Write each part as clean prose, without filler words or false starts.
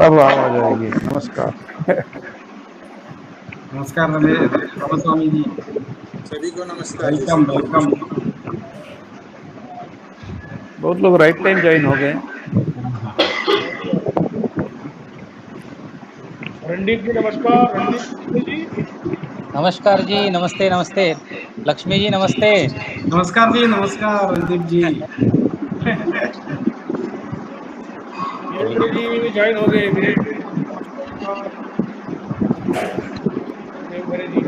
अब आवाज आएगी। नमस्कार। नमस्कार रमेश स्वामी जी। सभी को नमस्कार। Welcome welcome. बहुत लोग राइट टाइम ज्वाइन हो गए। रणदीप जी नमस्कार। रणदीप जी नमस्कार जी, नमस्ते नमस्ते। लक्ष्मी जी नमस्ते। नमस्कार जी, नमस्कार रणदीप जी। वीरेंद्र जी ज्वाइन हो गए। वीरेंद्र जी देवघरे जी।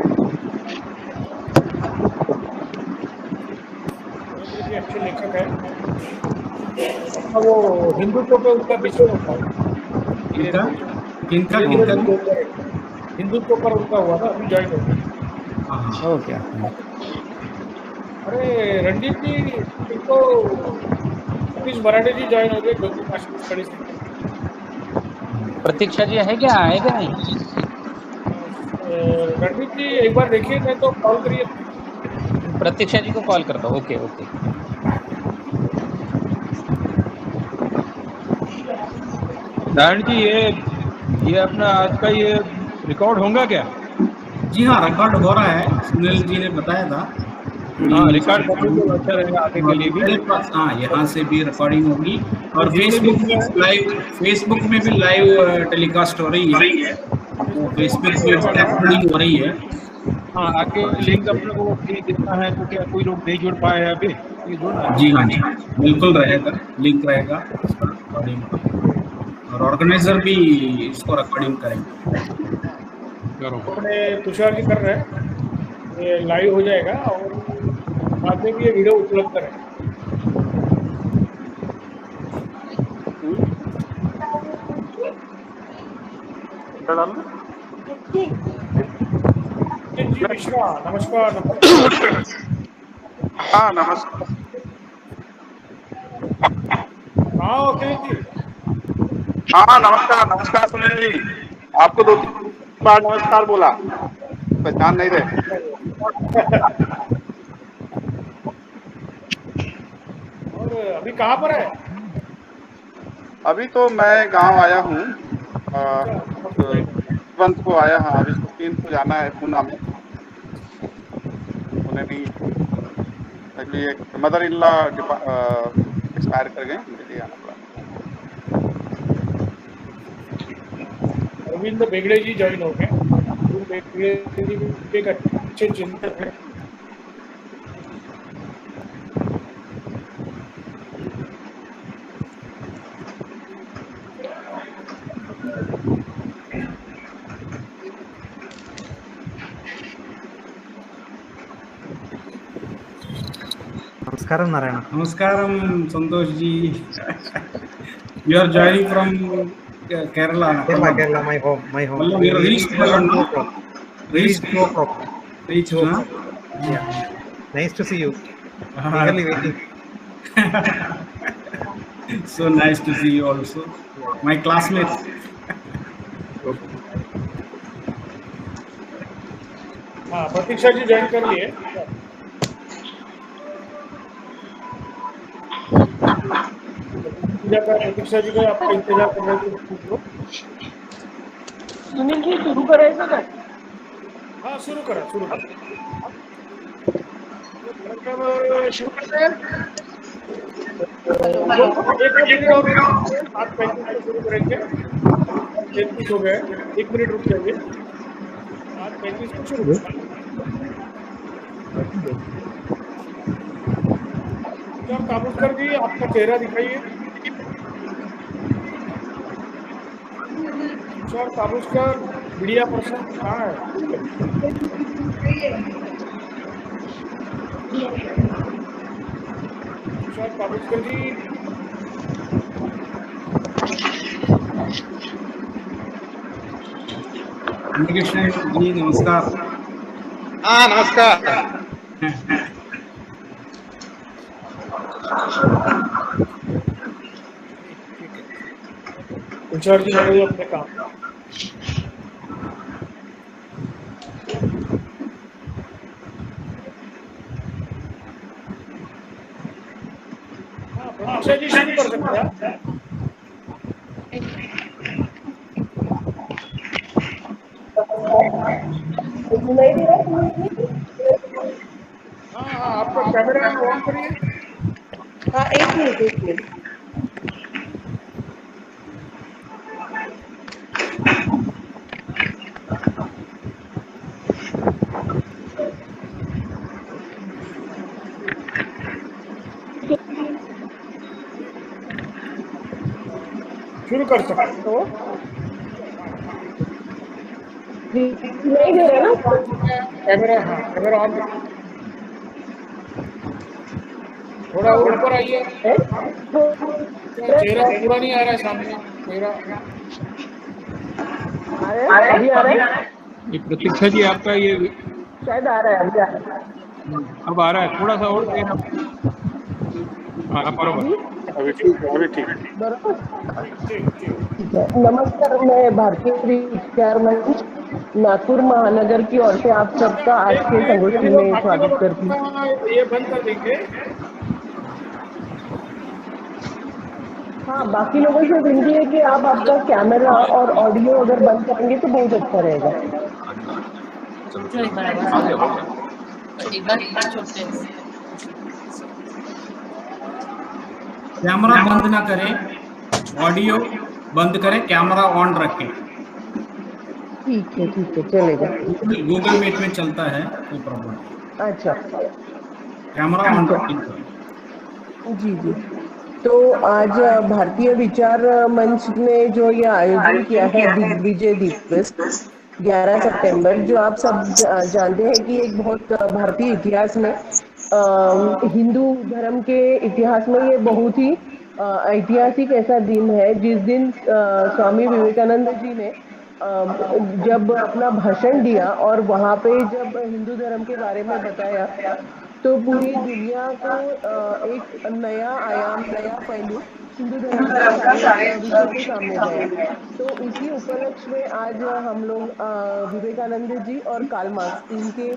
वीरेंद्र जी अच्छे लेखक है। अपना वो हिंदुत्व पे उनका विषय होता है धीरे किनका धीरे। किनका वीरेंद्र किनका जी देवघरे हिंदुत्व पर उनका हुआ था, अभी ज्वाइन हो गए। हाँ, हो क्या? अरे रणदीप जी एक तो सतीश मराठे जी ज्वाइन हो गए जम्मू कश्मीर स्टडी सेंटर में। प्रतीक्षा जी है क्या नहीं? रणदीप जी एक बार देखिए, नहीं तो कॉल करिए। प्रतीक्षा जी को कॉल करता हूँ। Okay okay. नारायण जी, ये अपना आज का ये रिकॉर्ड होगा क्या? जी हाँ, रिकॉर्ड हो रहा है। सुनील जी ने बताया था हाँ, कि रिकॉर्ड करने को अच्छा रहेगा आगे के लिए भी। मेरे पास हाँ, यहाँ से भी रिकॉर्डिंग होगी और जितने भी फेसबुक में भी लाइव टेलीकास्ट हो रही है। वो फेसबुक में अपलोडिंग हो रही है। हाँ, आगे लिंक अपने को फ्री कितना है, तो क्या कोई लोग नहीं जुड़ पाए हैं अभी, ये जुड़ना है। जी हाँ जी, बिल्कुल रहेगा, लिंक रहेगा इसका रिकॉर्डिंग का। और ऑर्गेनाइजर भी इसको रिकॉर्डिंग करेंगे। बरोबर। अपने तुषार जी कर रहे हैं, ये लाइव हो जाएगा और बाद में भी ये वीडियो उपलब्ध रहेगा। नितिन जी मिश्रा नमस्कार। नमस्कार। हाँ नमस्कार। हाँ ओके जी। हाँ नमस्कार नमस्कार सुनील जी, आपको 2-3 बार नमस्कार बोला, पहचान नहीं रहे। और अभी कहाँ पर है? अभी तो मैं गांव आया हूँ, अच्छा, तुरंत को आया। हाँ, अभी 3 को जाना है पूना में। पुणे में एक्चुअली एक मदर इन लॉ एक्सपायर कर गए, उनके लिए आना पड़ा। अरविंद बेगड़े जी ज्वाइन हो गए। अरविंद बेगड़े जी भी एक अच्छे चिंतक हैं। नमस्कारम नारायण। नमस्कारम Santosh ji. You are joining from Kerala ना? Kerala, my home. मतलब you reached Reached 2 o'clock. reached 2 ना? o'clock. Yeah. Nice to see you. Eagerly waiting. So nice to see you also, my classmate. हाँ प्रतीक्षा जी ज्वाइन कर लिए। प्रतीक्षा जी का आपका इंतजार कर रहे थे। सुनील जी सुरू करायचं का? हाँ शुरू करा शुरू करा। शुरू करते एक मिनट और 7:35 से शुरू करेंगे। 33 हो गए, 1 मिनट रुक जाइए। 7:35 को शुरू करें। काबूलकर जी आपका चेहरा दिखाइए। तुषार काबूलकर मीडिया पर्सन कहाँ है? तुषार काबूलकर जी कृष्ण जी नमस्कार। हाँ नमस्कार। तुषार जी लगे अपने काम। हाँ प्रतीक्षा जी शुरू कर सकते हैं। नहीं दे रहा। हाँ हाँ, आपका कैमरा ऑन करिए। हाँ, एक मिनट एक मिनट। शुरू कर सकते तो नहीं दे रहा ना। कैमरा, हाँ कैमरा ऑन करिए। थोड़ा ऊपर आइए। चेहरा पूरा नहीं आ रहा है सामने चेहरा। आ रहा है, अभी आ रहा है। ये प्रतीक्षा जी आपका ये शायद आ रहा है, अभी आ रहा है। अब आ रहा है, थोड़ा सा और तेज आप। हाँ अब बरोबर। अभी ठीक है, अभी ठीक है। बराबर। ठीक ठीक। ठीक है। नमस्कार, मैं भारतीय विचार मंच नागपुर महानगर की ओर से आप सबका आज एक के मिनट, संगोष्ठी हम लोग में बाकी स्वागत लोग करती हूँ। अपना ये बंद कर देंगे। हाँ, बाकी लोगों से विनती है कि आप आपका कैमरा और ऑडियो अगर बंद करेंगे तो बहुत अच्छा रहेगा। चलो एक बार आवाज आ गया। एक बार छोड़ते हैं। कैमरा बंद ना करें, ऑडियो बंद करें, कैमरा ऑन रखें। ठीक है, चलेगा। गूगल मीट में चलता है, कोई प्रॉब्लम। अच्छा कैमरा ऑन अच्छा, रखें। जी। तो आज भारतीय विचार मंच ने जो ये आयोजन किया है दिग्विजय दिवस 11 सितंबर, जो आप सब जानते हैं कि एक बहुत भारतीय इतिहास में हिंदू धर्म के इतिहास में ये बहुत ही ऐतिहासिक ऐसा दिन है जिस दिन स्वामी विवेकानंद जी ने जब अपना भाषण दिया और वहां पे जब हिंदू धर्म के बारे में बताया तो पूरी दुनिया को एक नया आयाम, नया पहलू हिंदू धर्म का सारे विश्व के सामने गया। तो उसी उपलक्ष्य में आज हम लोग विवेकानंद जी और कार्ल मार्क्स, इनके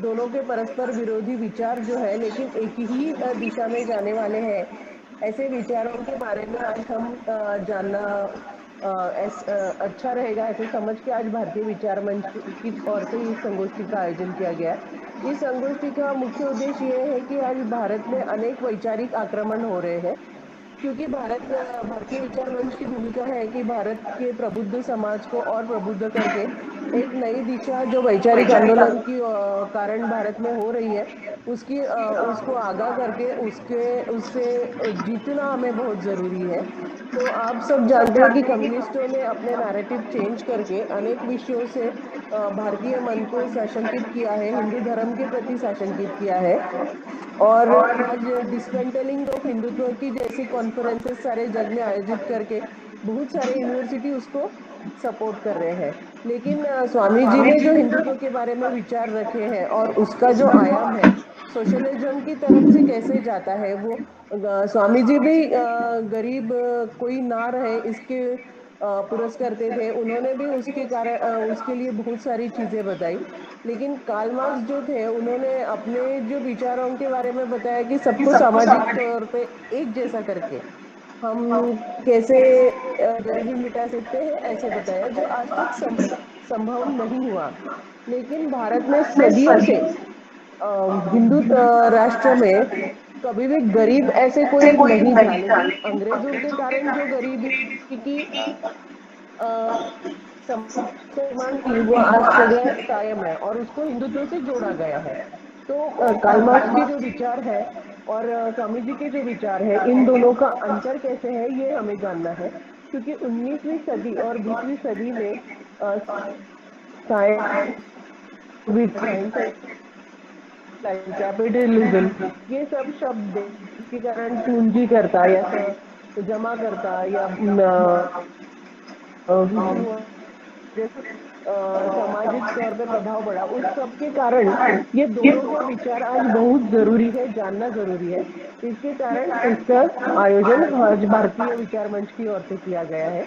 दोनों के परस्पर विरोधी विचार जो है लेकिन एक ही दिशा में जाने वाले हैं, ऐसे विचारों के बारे में आज हम जानना अच्छा रहेगा, ऐसे समझ के आज भारतीय विचार मंच की ओर से इस संगोष्ठी का आयोजन किया गया है। इस संगोष्ठी का मुख्य उद्देश्य ये है कि आज भारत में अनेक वैचारिक आक्रमण हो रहे हैं, क्योंकि भारतीय विचार मंच की भूमिका है कि भारत के प्रबुद्ध समाज को और प्रबुद्ध करके एक नई दिशा जो वैचारिक आंदोलन की कारण भारत में हो रही है उसको आगाह करके उससे जीतना हमें बहुत जरूरी है। तो आप सब जानते हैं कि कम्युनिस्टों ने अपने नैरेटिव चेंज करके अनेक विषयों से भारतीय मन को सशंकित किया है, हिंदू धर्म के प्रति सशंकित किया है और आज डिसमेंटलिंग ऑफ हिंदुत्व की जैसी कॉन्फ्रेंसेस सारे जग में आयोजित करके बहुत सारे यूनिवर्सिटी उसको सपोर्ट कर रहे हैं। लेकिन स्वामी जी ने जो हिंदुत्व के बारे में विचार रखे हैं और उसका जो आयाम है सोशलिज्म की तरफ से कैसे जाता है, वो स्वामी जी भी गरीब कोई ना रहे इसके पुरस्कार करते थे, उन्होंने भी उसके कारण उसके लिए बहुत सारी चीजें बताई। लेकिन कार्ल मार्क्स जो थे उन्होंने अपने जो विचारों के बारे में बताया कि सबको सामाजिक तौर पे एक जैसा करके हम कैसे गरीबी मिटा सकते हैं, ऐसे बताया जो आज तक संभव नहीं हुआ। लेकिन भारत में सदियों से हिंदू राष्ट्र में कभी भी गरीब ऐसे कोई नहीं था, लेकिन अंग्रेजों के कारण जो गरीबी की सम्मान की वो आज जगह कायम है और उसको हिंदुत्व से जोड़ा गया है। तो कार्ल मार्क्स के जो विचार है और स्वामी जी के जो विचार है, इन दोनों का अंतर कैसे है ये हमें जानना है, क्योंकि 19वीं सदी और 20वीं सदी में कैपिटलिज्म ये सब शब्द के कारण पूंजी करता या जमा करता या सामाजिक तौर पे प्रभाव पड़ा, उस सब के कारण ये दोनों के विचार आज बहुत जरूरी है, जानना जरूरी है। इसके कारण इसका आयोजन आज भारतीय विचार मंच की ओर से किया गया है।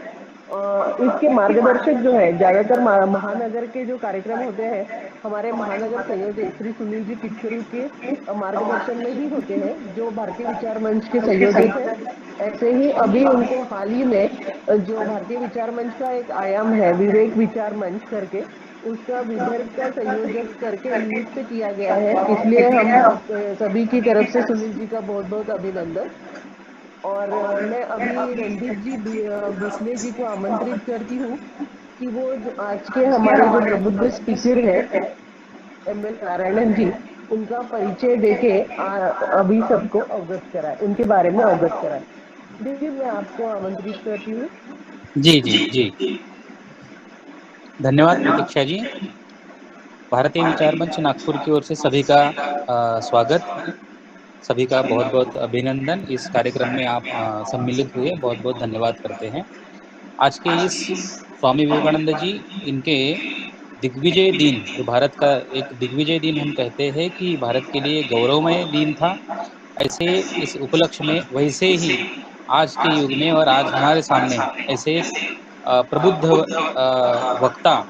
इसके मार्गदर्शक जो है ज्यादातर महानगर के जो कार्यक्रम होते हैं हमारे महानगर संयोजक श्री सुनील जी किटकरू के मार्गदर्शन में ही होते हैं, जो भारतीय विचार मंच के संयोजक है। ऐसे ही अभी उनको हाल ही में जो भारतीय विचार मंच का एक आयाम है विवेक विचार मंच करके, उसका विदर्भ का संयोजक करके नियुक्त किया गया है, इसलिए हम सभी की तरफ से सुनील जी का बहुत बहुत अभिनंदन। और मैं अभी रणदीप जी बिस्ले जी को आमंत्रित करती हूँ कि वो आज के हमारे जो प्रबुद्ध स्पीकर है ML नारायणन जी, उनका परिचय देके अभी सबको अवगत कराए, उनके बारे में अवगत कराए। देखिए, मैं आपको आमंत्रित करती हूँ। जी जी जी, धन्यवाद प्रतीक्षा जी। भारतीय विचार मंच नागपुर की ओर से सभी का स्वागत, सभी का बहुत बहुत अभिनंदन। इस कार्यक्रम में आप सम्मिलित हुए, बहुत बहुत धन्यवाद करते हैं। आज के इस स्वामी विवेकानंद जी, इनके दिग्विजय दिन, जो भारत का एक दिग्विजय दिन हम कहते हैं कि भारत के लिए गौरवमय दिन था, ऐसे इस उपलक्ष्य में वैसे ही आज के युग में और आज हमारे सामने ऐसे एक प्रबुद्ध वक्ता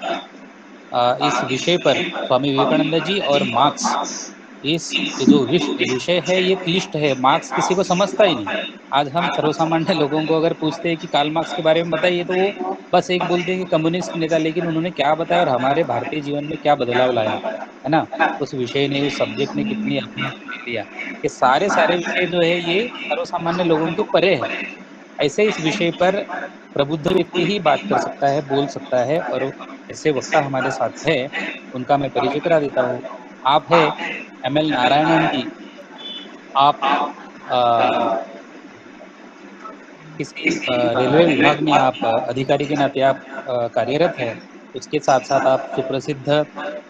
इस विषय पर, स्वामी विवेकानंद जी और मार्क्स, इस ये जो विषय है ये क्लिष्ट है, मार्क्स किसी को समझता ही नहीं। आज हम सर्वसामान्य लोगों को अगर पूछते हैं कि कार्ल मार्क्स के बारे में बताइए, तो वो बस एक बोलते हैं कि कम्युनिस्ट नेता, लेकिन उन्होंने क्या बताया और हमारे भारतीय जीवन में क्या बदलाव लाया, है ना, उस विषय ने, उस सब्जेक्ट ने कितनी अहमियत दिया, ये सारे विषय जो है ये सर्वसामान्य लोगों के परे है। ऐसे इस विषय पर प्रबुद्ध व्यक्ति ही बात कर सकता है, बोल सकता है, और ऐसे वक्ता हमारे साथ है, उनका मैं परिचय करा देता हूँ। आप है ML नारायणन जी। आप किसी रेलवे विभाग में आप अधिकारी के नाते आप कार्यरत है। उसके साथ साथ आप सुप्रसिद्ध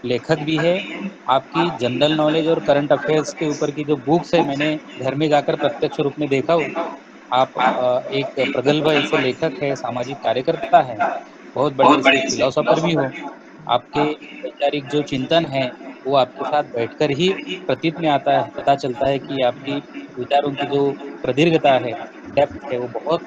लेखक भी है। आपकी जनरल नॉलेज और करंट अफेयर्स के ऊपर की जो बुक्स है, मैंने घर में जाकर प्रत्यक्ष रूप में देखा हूँ। आप एक प्रगल्भ ऐसे लेखक है, सामाजिक कार्यकर्ता है, बहुत बड़े ऐसे फिलोसोफर भी हो। आपके वैचारिक जो चिंतन है वो आपके साथ बैठकर ही प्रतीत में आता है, पता चलता है कि आपकी विचारों की जो प्रदीर्घता है, डेप्थ है, वो बहुत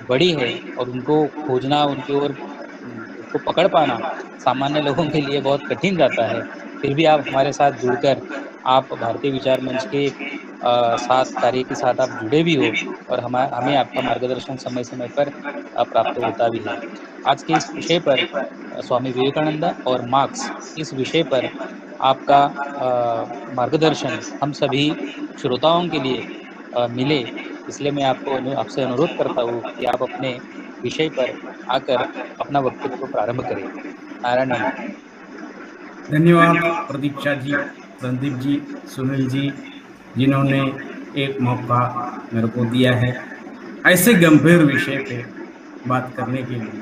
बड़ी है, और उनको खोजना, उनकी ओर उसको पकड़ पाना सामान्य लोगों के लिए बहुत कठिन जाता है। फिर भी आप हमारे साथ जुड़कर, आप भारतीय विचार मंच के साथ कार्य के साथ आप जुड़े भी हो, और हमें आपका मार्गदर्शन समय समय पर प्राप्त होता भी है। आज के इस विषय पर स्वामी विवेकानंद और मार्क्स, इस विषय पर आपका मार्गदर्शन हम सभी श्रोताओं के लिए मिले, इसलिए मैं आपसे अनुरोध करता हूँ कि आप अपने विषय पर आकर अपना वक्तव्य प्रारंभ करें। नारायण जी। धन्यवाद प्रतीक्षा जी, रणदीप जी, सुनील जी, जिन्होंने एक मौका मेरे को दिया है ऐसे गंभीर विषय पे बात करने के लिए।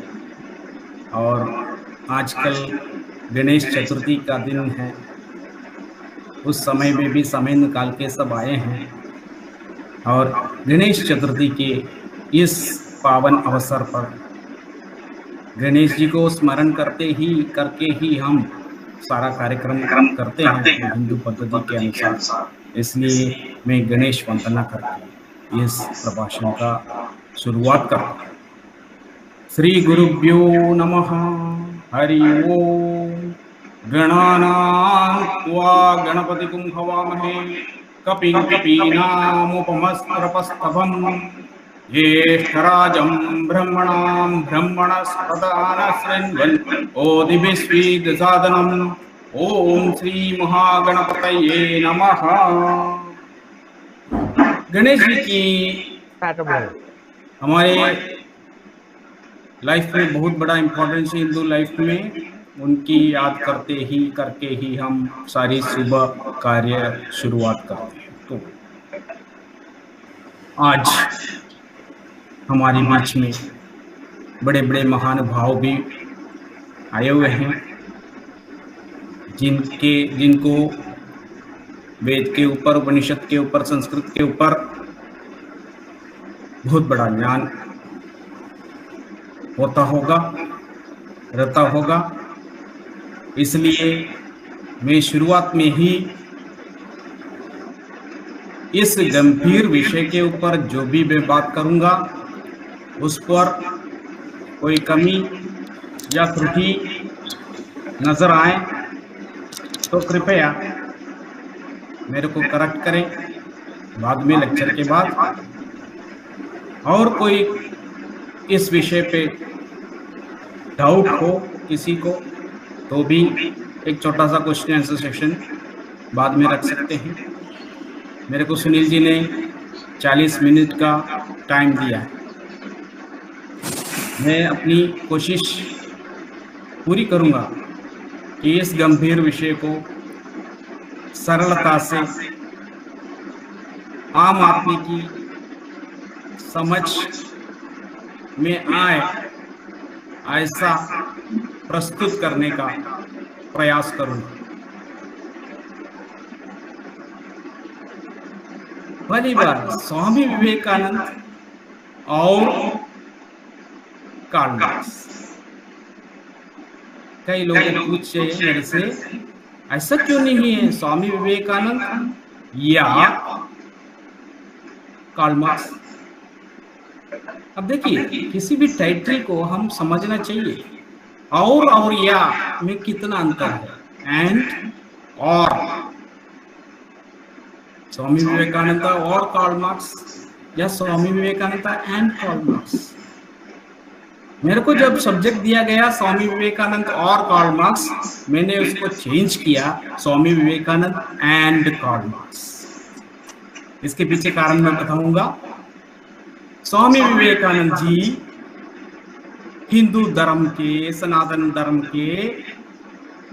और आजकल गणेश चतुर्थी का दिन है, उस समय में भी समय निकाल के सब आए हैं, और गणेश चतुर्थी के इस पावन अवसर पर गणेश जी को स्मरण करके ही हम सारा कार्यक्रम करते हैं हिंदू पद्धति के अनुसार। इसलिए मैं गणेश वंदना करके इस प्रभाषण का शुरुआत करता हूँ। श्री गुरुभ्यो नमः। हरि ओम। गणानां त्वा गणपतिं हवामहे कपिं कपीनामुपमस्त्रपस्तभं ज्येष्ठराजं ब्रह्मणां ब्रह्मणस्पदान शृण्वन् ओदिभिस्वीदसादनम्। ओम श्री महागणपतये नमः। गणेश जी की हमारे लाइफ में बहुत बड़ा इम्पोर्टेंस है। हिंदू लाइफ में उनकी याद करके ही हम सारी सुबह कार्य शुरुआत करते हैं। तो आज हमारे बीच में बड़े बड़े महानुभाव भी आए हुए हैं, जिनको वेद के ऊपर, उपनिषद के ऊपर, संस्कृत के ऊपर बहुत बड़ा ज्ञान रहता होगा। इसलिए मैं शुरुआत में ही इस गंभीर विषय के ऊपर जो भी मैं बात करूंगा, उस पर कोई कमी या त्रुटि नजर आए तो कृपया मेरे को करेक्ट करें बाद में, लेक्चर के बाद। और कोई इस विषय पे डाउट हो किसी को, तो भी एक छोटा सा क्वेश्चन आंसर सेक्शन बाद में रख सकते हैं। मेरे को सुनील जी ने 40 मिनट का टाइम दिया है। मैं अपनी कोशिश पूरी करूंगा कि इस गंभीर विषय को सरलता से आम आदमी की समझ में आए ऐसा प्रस्तुत करने का प्रयास करूंगा। पहली बार स्वामी विवेकानंद और कार्ल मार्क्स। कई लोग पूछे मेरे से ऐसा क्यों नहीं है स्वामी विवेकानंद या कार्ल मार्क्स। अब देखिए किसी भी टाइटल को हम समझना चाहिए और या में कितना अंतर है। एंड और स्वामी विवेकानंद और कार्ल मार्क्स या स्वामी विवेकानंद एंड कार्ल मार्क्स। मेरे को जब सब्जेक्ट दिया गया स्वामी विवेकानंद और कार्ल मार्क्स, मैंने उसको चेंज किया स्वामी विवेकानंद एंड कार्ल मार्क्स। इसके पीछे कारण मैं बताऊंगा। स्वामी विवेकानंद जी हिंदू धर्म के, सनातन धर्म के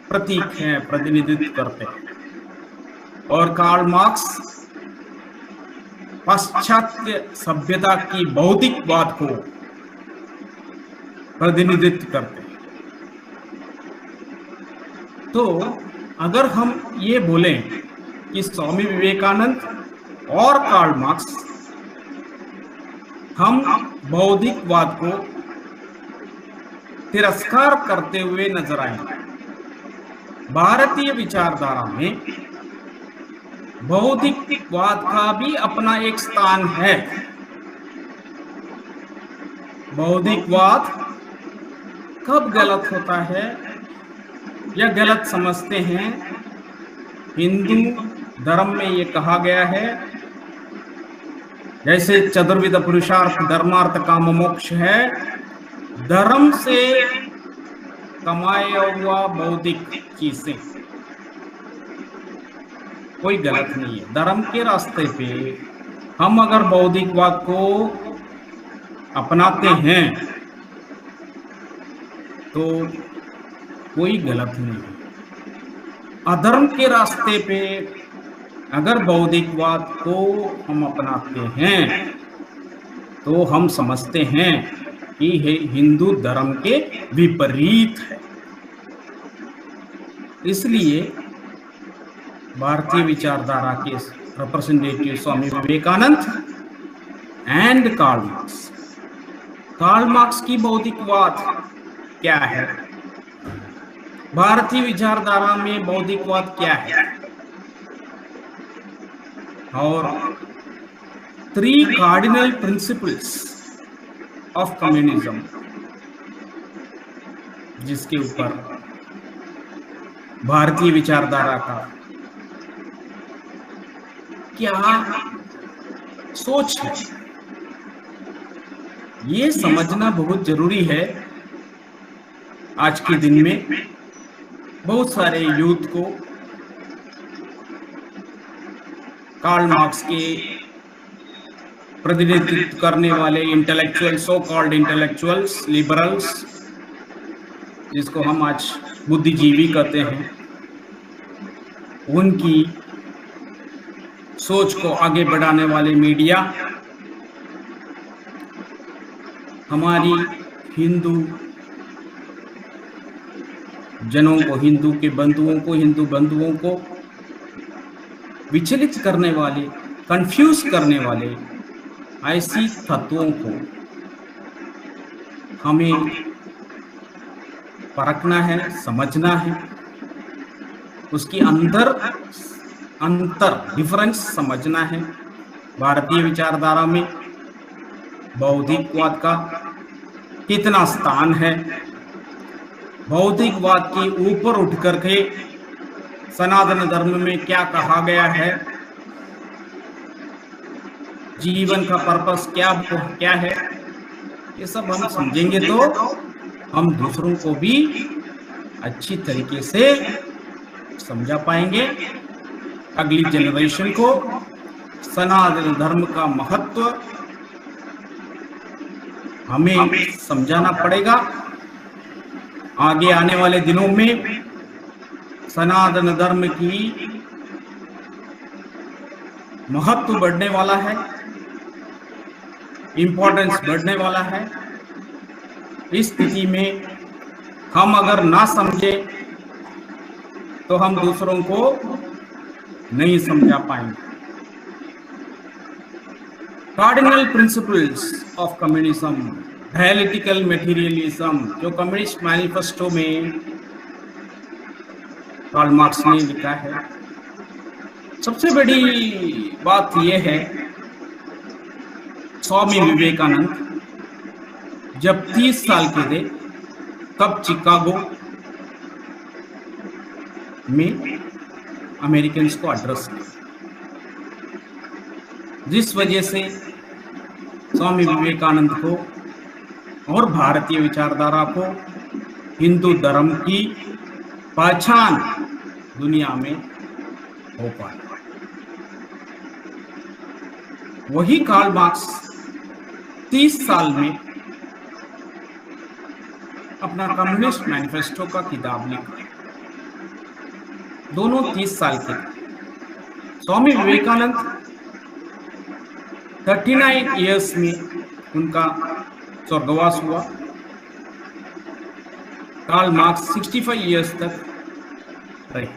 प्रतीक हैं, प्रतिनिधित्व करते हैं। और कार्ल मार्क्स पाश्चात्य सभ्यता की भौतिकवाद को प्रतिनिधित्व करते हैं। तो अगर हम ये बोलें कि स्वामी विवेकानंद और कार्ल मार्क्स, हम बौद्धिकवाद को तिरस्कार करते हुए नजर आएंगे। भारतीय विचारधारा में बौद्धिकवाद का भी अपना एक स्थान है। बौद्धिकवाद कब गलत होता है या गलत समझते हैं? हिंदू धर्म में ये कहा गया है जैसे चतुर्विध पुरुषार्थ धर्मार्थ काम मोक्ष है, धर्म से कमाया हुआ बौद्धिक चीजें कोई गलत नहीं है। धर्म के रास्ते पे हम अगर बौद्धिकवाद को अपनाते हैं तो कोई गलत नहीं है। अधर्म के रास्ते पे अगर बौद्धिकवाद को हम अपनाते हैं तो हम समझते हैं कि हिंदू धर्म के विपरीत है। इसलिए भारतीय विचारधारा के representative Swami Vivekananda and Karl Marx. Karl Marx की बौद्धिकवाद क्या है? भारतीय विचारधारा में बौद्धिकवाद क्या है? और 3 कार्डिनल प्रिंसिपल्स ऑफ कम्युनिज्म, जिसके ऊपर भारतीय विचारधारा का क्या सोच है, ये समझना बहुत जरूरी है। आज के दिन में बहुत सारे यूथ को कार्ल मार्क्स के प्रतिनिधित्व करने वाले intellectual, so called intellectuals, liberals, जिसको हम आज बुद्धिजीवी कहते हैं, उनकी सोच को आगे बढ़ाने वाले मीडिया हमारी हिंदू जनों को, हिंदू के बंधुओं को, हिंदू बंधुओं को विचलित करने वाले, कंफ्यूज करने वाले ऐसी तत्वों को हमें परखना है, समझना है, उसकी अंतर डिफरेंस समझना है। भारतीय विचारधारा में बौद्धिकवाद का कितना स्थान है? बौद्धिकवाद के ऊपर उठ करके सनातन धर्म में क्या कहा गया है? जीवन का पर्पस क्या है? ये सब हम समझेंगे तो हम दूसरों को भी अच्छी तरीके से समझा पाएंगे। अगली जनरेशन को सनातन धर्म का महत्व हमें समझाना पड़ेगा। आगे आने वाले दिनों में सनातन धर्म की महत्व बढ़ने वाला है, इम्पोर्टेंस बढ़ने वाला है। इस स्थिति में हम अगर ना समझे तो हम दूसरों को नहीं समझा पाएंगे। Cardinal principles of communism, dialectical materialism, जो कम्युनिस्ट मैनिफेस्टो में कार्ल मार्क्स ने लिखा है। सबसे बड़ी बात यह है, स्वामी विवेकानंद जब 30 साल के थे तब चिकागो में अमेरिकन्स को एड्रेस किया, जिस वजह से स्वामी विवेकानंद को और भारतीय विचारधारा को हिंदू धर्म की पहचान दुनिया में हो पाई। वही कार्ल मार्क्स 30 साल में अपना कम्युनिस्ट मैनिफेस्टो का किताब लिखा। दोनों 30 साल के थे। स्वामी विवेकानंद 39 इयर्स में उनका स्वर्गवास हुआ। कार्ल मार्क्स 65 इयर्स तक रहे।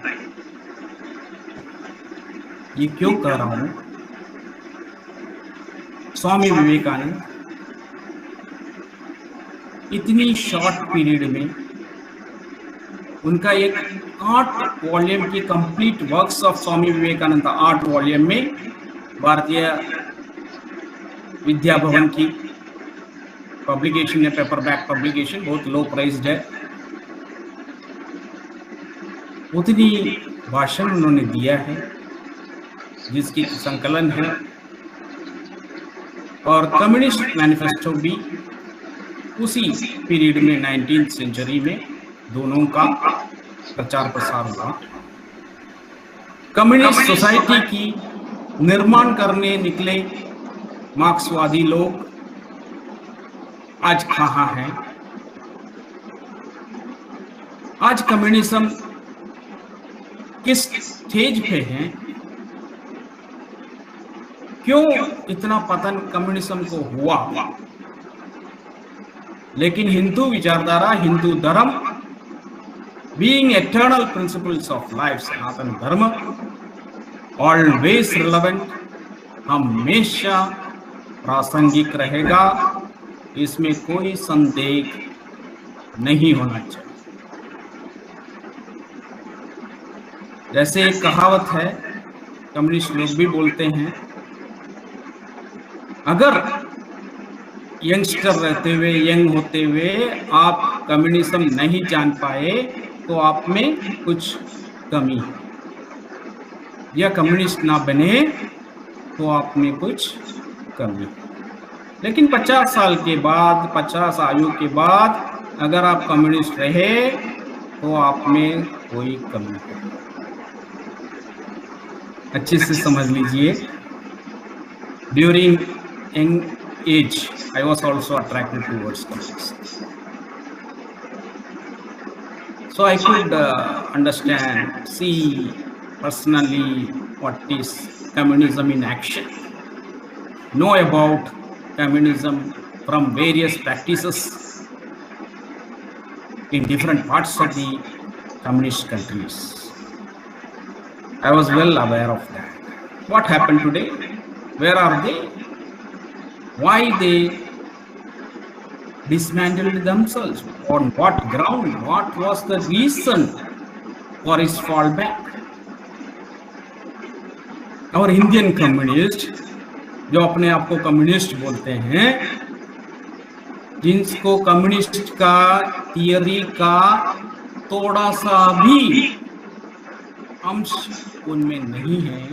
ये क्यों कह रहा हूं? स्वामी विवेकानंद इतनी शॉर्ट पीरियड में उनका एक 8 वॉल्यूम की complete works of Swami Vivekananda 8 volume में भारतीय विद्या भवन की पब्लिकेशन है, पेपरबैक पब्लिकेशन, बहुत लो प्राइस्ड है। उतनी भाषण उन्होंने दिया है जिसकी संकलन है, और कम्युनिस्ट मैनिफेस्टो भी उसी पीरियड में 19th सेंचुरी में दोनों का प्रचार प्रसार हुआ। कम्युनिस्ट सोसाइटी की निर्माण करने निकले मार्क्सवादी लोग आज कहाँ हैं? आज कम्युनिज्म किस स्टेज पे है? क्यों इतना पतन कम्युनिज्म को हुआ? लेकिन हिंदू विचारधारा, हिंदू धर्म, being eternal principles of life, Sanatan Dharma always relevant, हमेशा प्रासंगिक रहेगा। इसमें कोई संदेह नहीं होना चाहिए। जैसे एक कहावत है, कम्युनिस्ट लोग भी बोलते हैं, अगर यंगस्टर रहते हुए, यंग होते हुए आप कम्युनिज्म नहीं जान पाए तो आप में कुछ कमी है, या कम्युनिस्ट ना बने तो आप में कुछ कमी है। लेकिन 50 साल के बाद, 50 आयु के बाद अगर आप कम्युनिस्ट रहे तो आप में कोई कमी नहीं। अच्छे से समझ लीजिए, during young age I was also attracted towards communism. So I could understand, see personally what is communism in action, know about communism from various practices in different parts of the communist countries. I was well aware of that. What happened today? Where are they? Why they dismantled themselves? On what ground? What was the reason for his fallback? और Indian communist जो अपने आप को communist बोलते हैं, जिनको communist का theory का थोड़ा सा भी अंश उनमें नहीं है,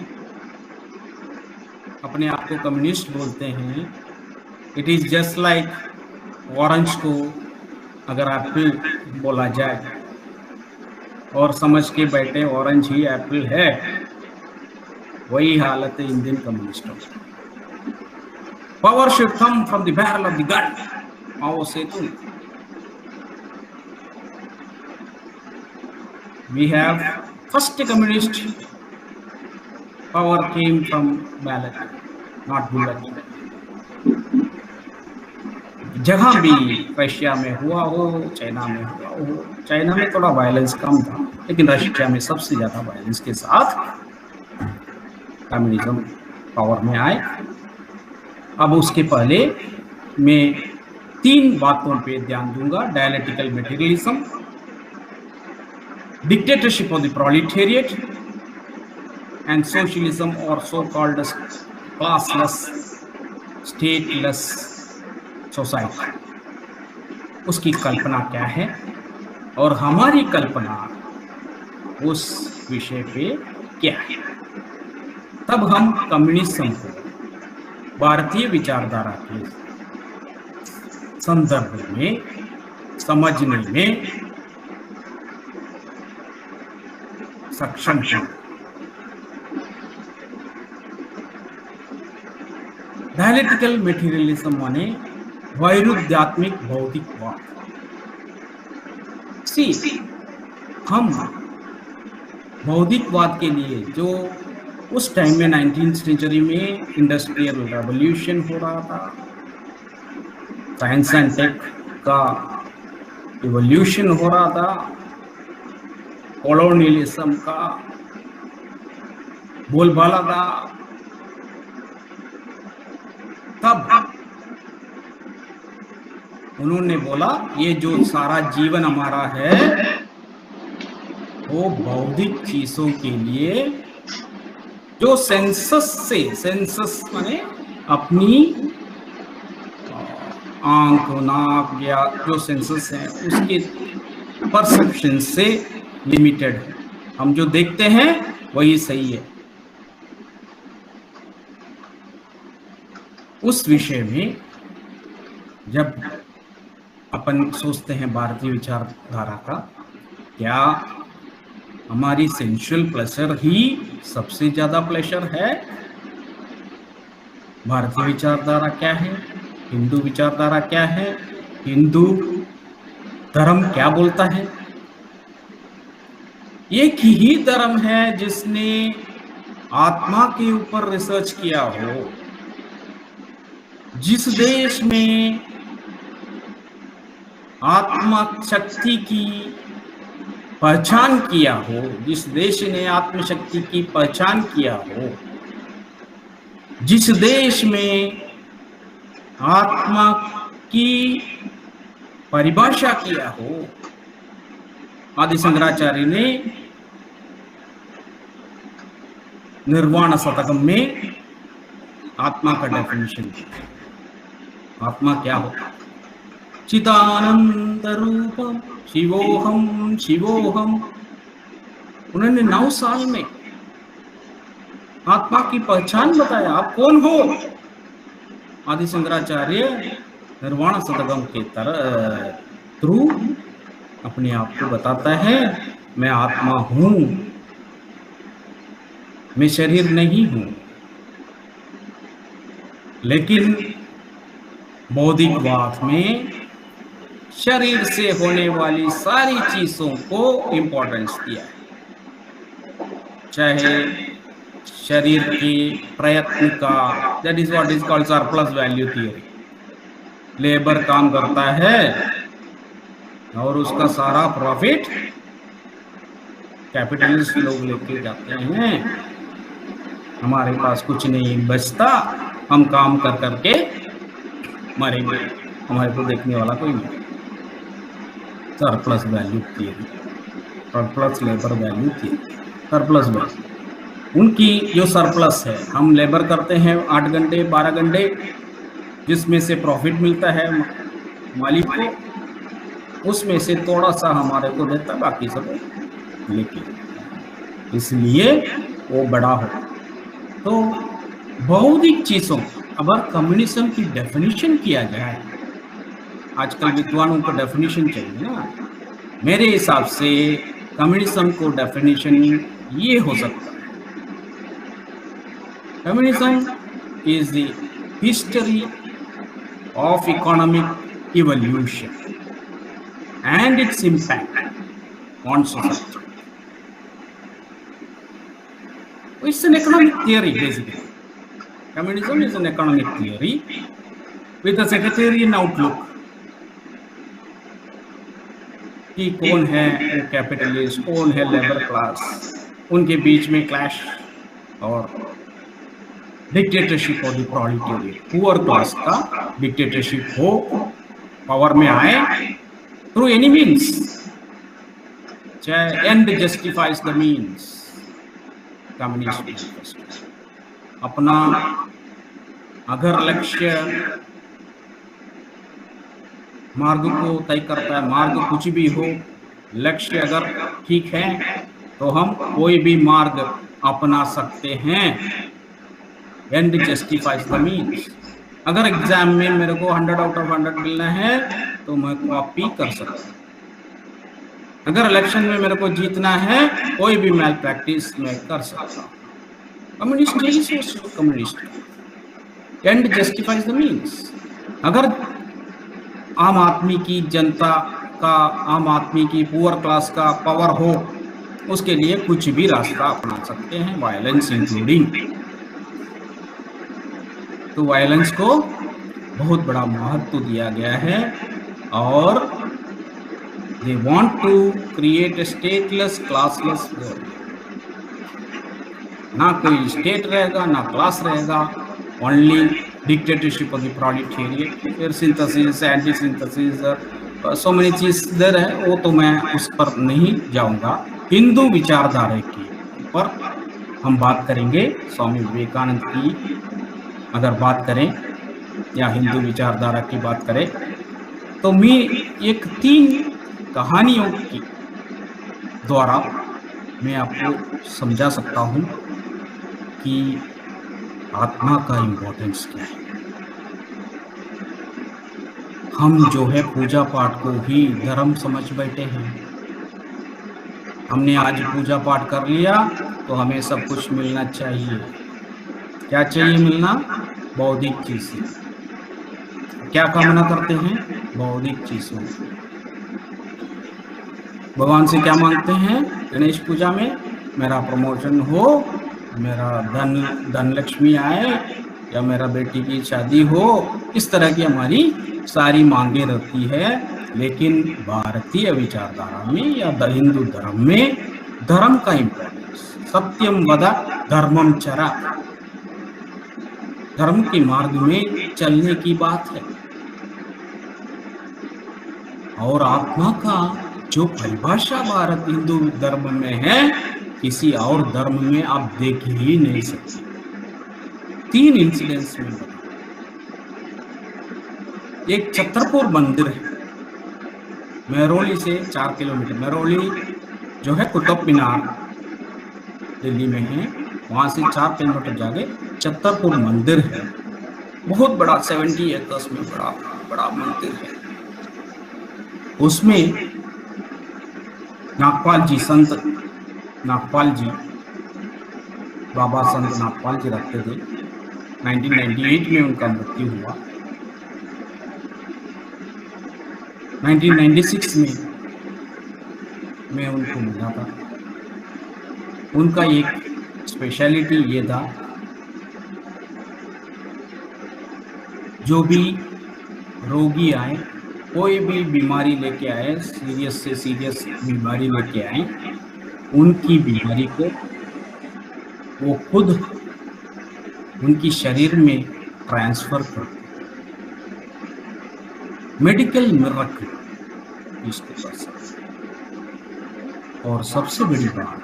अपने आप को कम्युनिस्ट बोलते हैं। It is just like orange को अगर एप्पल बोला जाए, और समझ के बैठे ऑरेंज ही एप्पल है, वही हालत है इंडियन कम्युनिस्टों की। Power should come from the barrel of the gun, Mao Tse-tung. We have first communist power came from ballot, not bullet. जहाँ भी रशिया में हुआ हो, चाइना में हुआ हो, चाइना में थोड़ा वायलेंस कम था, लेकिन रशिया में सबसे ज्यादा वायलेंस के साथ कम्युनिज्म पावर में आए। अब उसके पहले मैं 3 बातों पे ध्यान दूंगा: dialectical materialism, dictatorship of the proletariat, and socialism or so-called classless, stateless society। उसकी कल्पना क्या है और हमारी कल्पना उस विषय पे क्या है। तब हम कम्युनिज्म को भारतीय विचारधारा के संदर्भ में समझने में सक्षम है। डायलेक्टिकल मटेरियलिज्म माने वैरुध्यात्मिक भौतिकवाद। हम भौतिकवाद के लिए जो उस टाइम में 19th सेंचुरी में इंडस्ट्रियल रेवोल्यूशन हो रहा था, साइंस एंड टेक का इवोल्यूशन हो रहा था, कॉलोनियलिज्म का बोलबाला था, तब उन्होंने बोला ये जो सारा जीवन हमारा है वो भौतिक चीजों के लिए, जो सेंसस माने अपनी आंख नाक या जो सेंसस है उसके परसेप्शन से लिमिटेड है। हम जो देखते हैं वही सही है। उस विषय में जब अपन सोचते हैं भारतीय विचारधारा का, क्या हमारी सेंशुअल प्लेजर ही सबसे ज्यादा प्लेजर है? भारतीय विचारधारा क्या है? हिंदू विचारधारा क्या है? हिंदू धर्म क्या बोलता है? एक ही धर्म है जिसने आत्मा के ऊपर रिसर्च किया हो। जिस देश में आत्मा शक्ति की पहचान किया हो, जिस देश ने आत्मशक्ति की पहचान किया हो, जिस देश में आत्मा की परिभाषा किया हो, आदि शंकराचार्य ने निर्वाण शतकम में आत्मा का डेफिनेशन दिया। आत्मा क्या होता? चिदानंद रूपम शिवोहम शिवोहम। उन्होंने 9 साल में आत्मा की पहचान बताया, आप कौन हो? आदि शंकराचार्य निर्वाण शतकम के थ्रू अपने आप को बताता है, मैं आत्मा हूं, मैं शरीर नहीं हूं। लेकिन बौद्धिकवाद में शरीर से होने वाली सारी चीजों को इंपॉर्टेंस दिया है, चाहे शरीर के प्रयत्न का, that is what is called surplus value theory. Labour काम करता है और उसका सारा प्रॉफिट कैपिटलिस्ट लोग लेके जाते हैं, हमारे पास कुछ नहीं बचता, हम काम कर करके मरेंगे, हमारे को देखने वाला कोई नहीं। Surplus value theory, surplus labour value theory, surplus value. उनकी जो सरप्लस है, हम लेबर करते हैं 8 घंटे 12 घंटे, जिसमें से प्रॉफिट मिलता है मालिक को, उसमें से थोड़ा सा हमारे को देता, बाकी सब लेके, इसलिए वो बड़ा हो। तो भौतिक चीजों, अगर कम्युनिज्म की डेफिनेशन किया जाए, आजकल विद्वानों को डेफिनेशन चाहिए ना, मेरे हिसाब से कम्युनिज्म को डेफिनेशन ये हो सकता है, communism is the history of economic evolution and its impact on society. It's an economic theory basically. Communism is an economic theory with a sectarian outlook. कि कौन है वो कैपिटलिस्ट, कौन है लेबर क्लास, उनके बीच में क्लैश और dictatorship of the proletariat, poor class का डिक्टेटरशिप हो, पावर में आए through any means, चाहे end justifies the means. Communist अपना अगर लक्ष्य मार्ग को तय करता है, मार्ग कुछ भी हो, लक्ष्य अगर ठीक है तो हम कोई भी मार्ग अपना सकते हैं. end justifies the means. अगर एग्जाम में मेरे को 100 आउट ऑफ 100 मिलना है तो मैं कॉपी कर सकता हूँ. अगर इलेक्शन में मेरे को जीतना है, कोई भी मैल प्रैक्टिस मैं कर सकता हूँ. कम्युनिस्ट यही सोच, communist and justifies the means. अगर आम आदमी की जनता का, आम आदमी की पुअर क्लास का पावर हो, उसके लिए कुछ भी रास्ता अपना सकते हैं, वायलेंस इंक्लूडिंग. तो वायलेंस को बहुत बड़ा महत्व दिया गया है और they want to create a stateless, classless world. ना कोई स्टेट रहेगा, ना क्लास रहेगा, only dictatorship of the proletariat. फिर synthesis, anti synthesis, so many चीज इधर है, वो तो मैं उस पर नहीं जाऊंगा. हिंदू विचारधारा की पर हम बात करेंगे. स्वामी विवेकानंद की अगर बात करें या हिंदू विचारधारा की बात करें तो मैं एक 3 कहानियों की द्वारा मैं आपको समझा सकता हूं कि आत्मा का इम्पोर्टेंस क्या है. हम जो है पूजा पाठ को ही धर्म समझ बैठे हैं. हमने आज पूजा पाठ कर लिया तो हमें सब कुछ मिलना चाहिए. क्या चाहिए मिलना? बौद्धिक चीजें. क्या कामना करते हैं? बौद्धिक चीजों. भगवान से क्या मांगते हैं गणेश पूजा में? मेरा प्रमोशन हो, मेरा धन लक्ष्मी आए, या मेरा बेटी की शादी हो. इस तरह की हमारी सारी मांगे रहती है. लेकिन भारतीय विचारधारा में या हिंदू धर्म में धर्म का इम्पोर्टेंस, सत्यम वद धर्मम चरा, धर्म के मार्ग में चलने की बात है. और आत्मा का जो परिभाषा भारत हिंदू धर्म में है, किसी और धर्म में आप देख ही नहीं सकते. 3 इंसिडेंट्स में बता. एक छतरपुर मंदिर है, महरौली से 4 किलोमीटर. महरौली जो है कुतुब मीनार दिल्ली में है, वहां से 4 किलोमीटर जाके छतरपुर मंदिर है. बहुत बड़ा 70 एकर्स में बड़ा मंदिर है. उसमें नागपाल जी, संत नागपाल जी, बाबा संत नागपाल जी रखते थे. 1998 में उनका मृत्यु हुआ. 1996 में मैं उनको मिला था. उनका एक स्पेशलिटी ये था, जो भी रोगी आए, कोई भी बीमारी लेके आए, सीरियस से सीरियस बीमारी लेके आए, उनकी बीमारी को वो खुद उनकी शरीर में ट्रांसफर करते. मेडिकल मिरेकल इसको कर सकते. और सबसे बड़ी बात,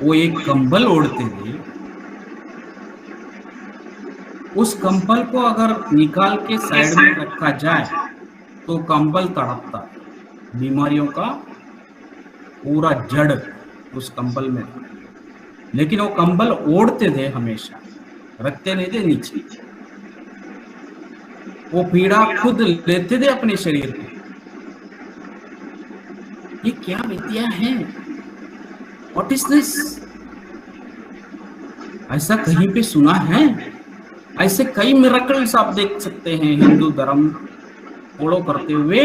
वो एक कंबल ओढ़ते थे. उस कंबल को अगर निकाल के साइड में रखा जाए तो कंबल तड़पता. बीमारियों का पूरा जड़ उस कंबल में. लेकिन वो कंबल ओढ़ते थे हमेशा, रखते नहीं थे नीचे. वो पीड़ा खुद लेते थे अपने शरीर पे. ये क्या विद्या है? What is this? ऐसा कहीं पे सुना है? ऐसे कई मिरेकल्स आप देख सकते हैं हिंदू धर्म फॉलो करते हुए।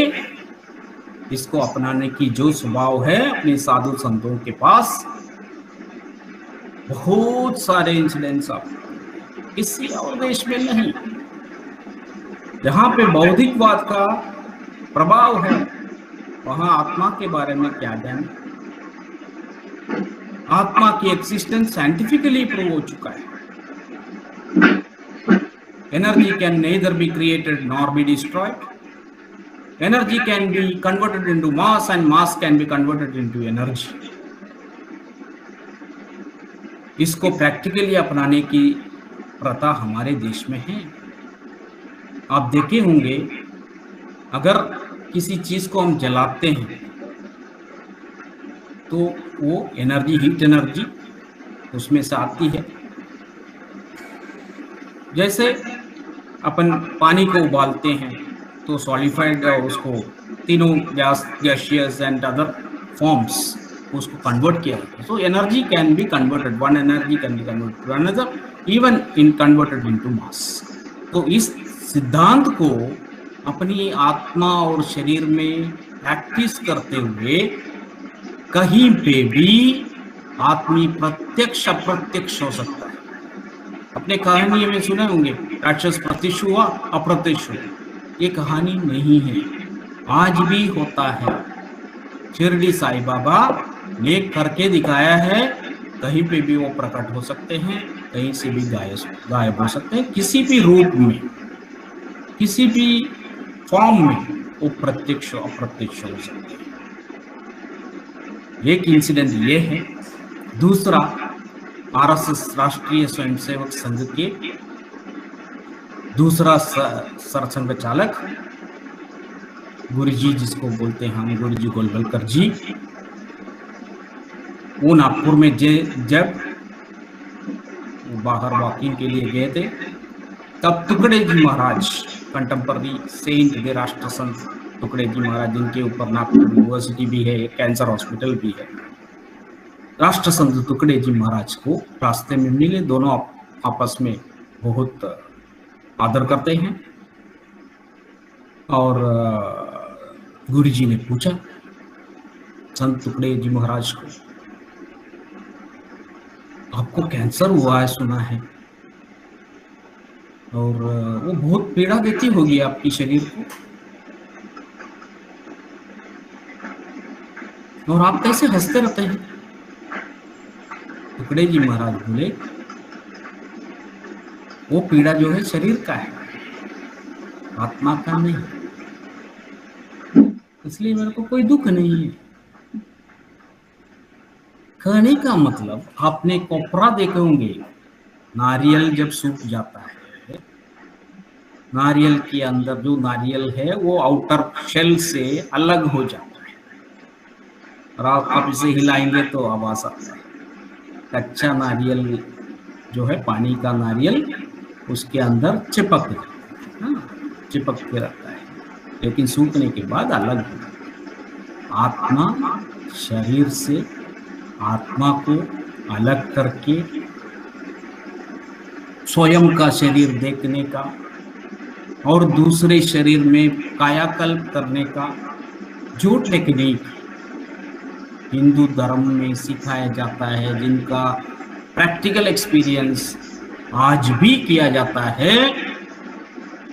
इसको अपनाने की जो स्वभाव है अपने साधु संतों के पास, बहुत सारे इंसिडेंट्स आप किसी और देश में नहीं। जहां पे बौद्धिकवाद का प्रभाव है वहां आत्मा के बारे में क्या जाने? आत्मा की एक्सिस्टेंस साइंटिफिकली प्रूव हो चुका है। Energy can nether be created nor be destroyed. Energy can be converted into mass and mass can be converted into energy. इसको प्रैक्टिकली अपनाने की प्रथा हमारे देश में है। आप देखे होंगे, अगर किसी चीज को हम जलाते हैं तो वो एनर्जी, हीट एनर्जी उसमें से आती है। जैसे अपन पानी को उबालते हैं तो सॉलिडिफाइड उसको तीनों गैसियस एंड अदर फॉर्म्स उसको कन्वर्ट किया जाता है। So energy can be converted, one energy can be converted to another, even in converted into mass. तो इस सिद्धांत को अपनी आत्मा और शरीर में प्रैक्टिस करते हुए कहीं पे भी आत्मी प्रत्यक्ष अप्रत्यक्ष हो सकता है। अपने कहानी में सुने होंगे, राक्षस प्रत्यक्ष हुआ अप्रत्यक्ष हुआ। ये कहानी नहीं है, आज भी होता है। शिरडी साईं बाबा ने करके दिखाया है। कहीं पे भी वो प्रकट हो सकते हैं, कहीं से भी गायब हो सकते हैं, किसी भी रूप में, किसी भी फॉर्म में वो प्रत्यक्ष अप्रत्यक्ष हो सकते हैं। एक इंसिडेंट ये है। दूसरा, आरएसएस राष्ट्रीय स्वयंसेवक संघ के दूसरा सरसंघ चालक गुरुजी, जिसको बोलते हैं हम गुरुजी गोलवलकर जी, वो नागपुर में जब बाहर वॉकिंग के लिए गए थे तब टुकड़े जी महाराज, कंटेम्पररी सेंट द राष्ट्र संत टुकड़े जी महाराज, जिनके ऊपर नागपुर यूनिवर्सिटी भी है, कैंसर हॉस्पिटल भी है, राष्ट्र संत टुकड़े जी महाराज को रास्ते में मिले। दोनों आपस में बहुत आदर करते हैं। और गुरु जी ने पूछा संत टुकड़े जी महाराज को, आपको कैंसर हुआ है सुना है, और वो बहुत पीड़ा देती होगी आपकी शरीर को, और आप कैसे हंसते रहते हैं? टुकड़े जी महाराज बोले, वो पीड़ा जो है शरीर का है, आत्मा का नहीं, इसलिए मेरे को कोई दुख नहीं है। कहने का मतलब, आपने कोपरा देखे होंगे, नारियल जब सूख जाता है, नारियल के अंदर जो नारियल है वो आउटर शेल से अलग हो जाता है, और आप इसे हिलाएंगे तो आवाज आता है। कच्चा नारियल जो है, पानी का नारियल, उसके अंदर चिपक के रहता है, लेकिन सूखने के बाद अलग हो जाता है। आत्मा शरीर से आत्मा को अलग करके स्वयं का शरीर देखने का और दूसरे शरीर में कायाकल्प करने का जो टेक्निक हिंदू धर्म में सिखाया जाता है, जिनका प्रैक्टिकल एक्सपीरियंस आज भी किया जाता है,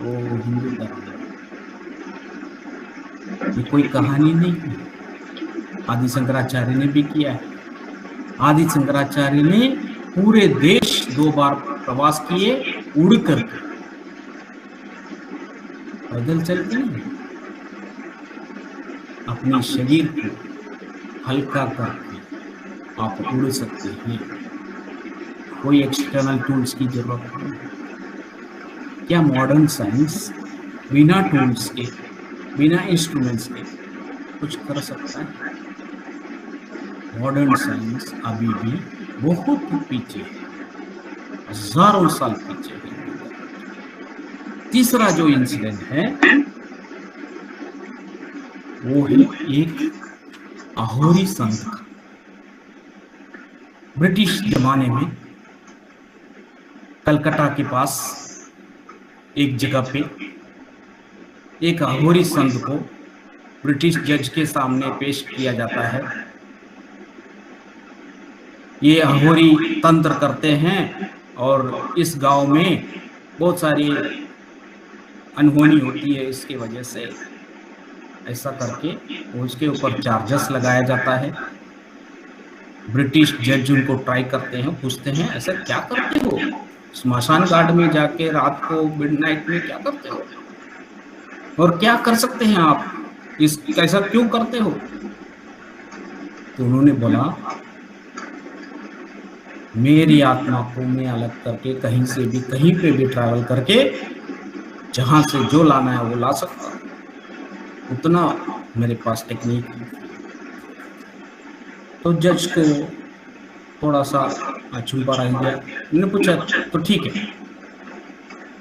वो हिंदू धर्म है। ये कोई कहानी नहीं है, आदि शंकराचार्य ने भी किया है। आदि शंकराचार्य ने पूरे देश 2 बार प्रवास किए, उड़ कर, पैदल चलते नहीं, अपने शरीर को हल्का करके आप उड़ सकते हैं। कोई एक्सटर्नल टूल्स की जरूरत नहीं। क्या मॉडर्न साइंस बिना टूल्स के, बिना इंस्ट्रूमेंट्स के कुछ कर सकता है? मॉडर्न साइंस अभी भी बहुत पीछे है, हजारों साल पीछे है। तीसरा जो इंसिडेंट है वो है एक अहोरी संत का। ब्रिटिश जमाने में कलकत्ता के पास एक जगह पे एक अहोरी संत को ब्रिटिश जज के सामने पेश किया जाता है। ये अहोरी तंत्र करते हैं और इस गांव में बहुत सारी अनहोनी होती है, इसके वजह से ऐसा करके उसके ऊपर चार्जेस लगाया जाता है। ब्रिटिश जज उनको ट्राई करते हैं, पूछते हैं ऐसा क्या करते हो, स्मशान घाट में जाके रात को मिडनाइट में क्या करते हो और क्या कर सकते हैं आप, इस ऐसा क्यों करते हो? तो उन्होंने बोला मेरी आत्मा को मैं अलग करके कहीं से भी कहीं पे भी ट्रैवल करके जहां से जो लाना है वो ला सकता हूं, उतना मेरे पास टेक्निक है। तो जज को थोड़ा सा अचंभा रह गया। उन्होंने पूछा तो ठीक है,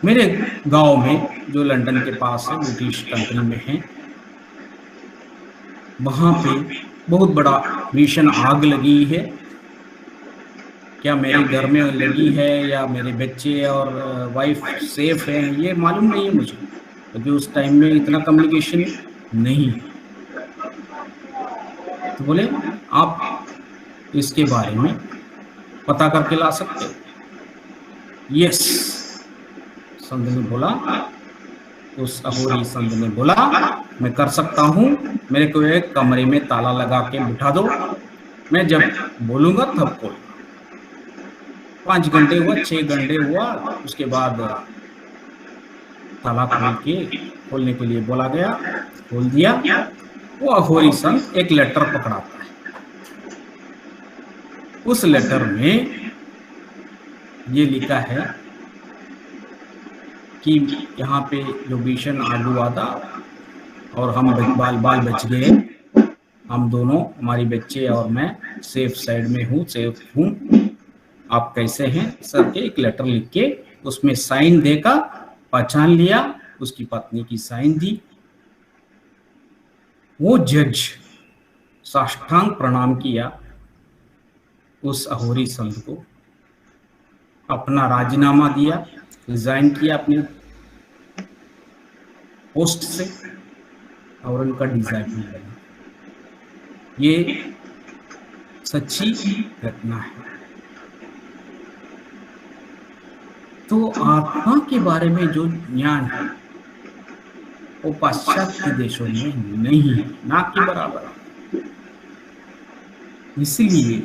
मेरे गांव में जो लंदन के पास है, ब्रिटिश कंट्री में है, वहां पे बहुत बड़ा भीषण आग लगी है। क्या मेरे घर में लगी है या मेरे बच्चे और वाइफ सेफ है ये मालूम नहीं है मुझे, क्योंकि उस टाइम में इतना कम्युनिकेशन नहीं। तो बोले आप इसके बारे में पता करके ला सकते हो? यस, संत ने बोला, उस अहोरी संत ने बोला मैं कर सकता हूँ, मेरे को एक कमरे में ताला लगा के बिठा दो, मैं जब बोलूंगा तब खोल। 5 घंटे हुआ, 6 घंटे हुआ, उसके बाद ताला खोलने के लिए बोला गया, खोल दिया। वो अहोरी संत एक लेटर पकड़ाता है। उस लेटर में ये लिखा है कि यहाँ पे जो भीषण आग हुआ था और हम बाल बच गए, हम दोनों, हमारी बच्चे और मैं सेफ साइड में हूँ, सेफ हूँ, आप कैसे हैं सर के एक लेटर लिख के उसमें साइन देकर पहचान लिया, उसकी पत्नी की साइन दी। वो जज साष्टांग प्रणाम किया उस अहोरी संत को, अपना राजीनामा दिया, रिजाइन किया अपने पोस्ट से और उनका डिजाइन बना। ये सच्ची घटना है। तो आत्मा के बारे में जो ज्ञान है वो पाश्चात्य देशों में नहीं है, ना के बराबर। इसलिए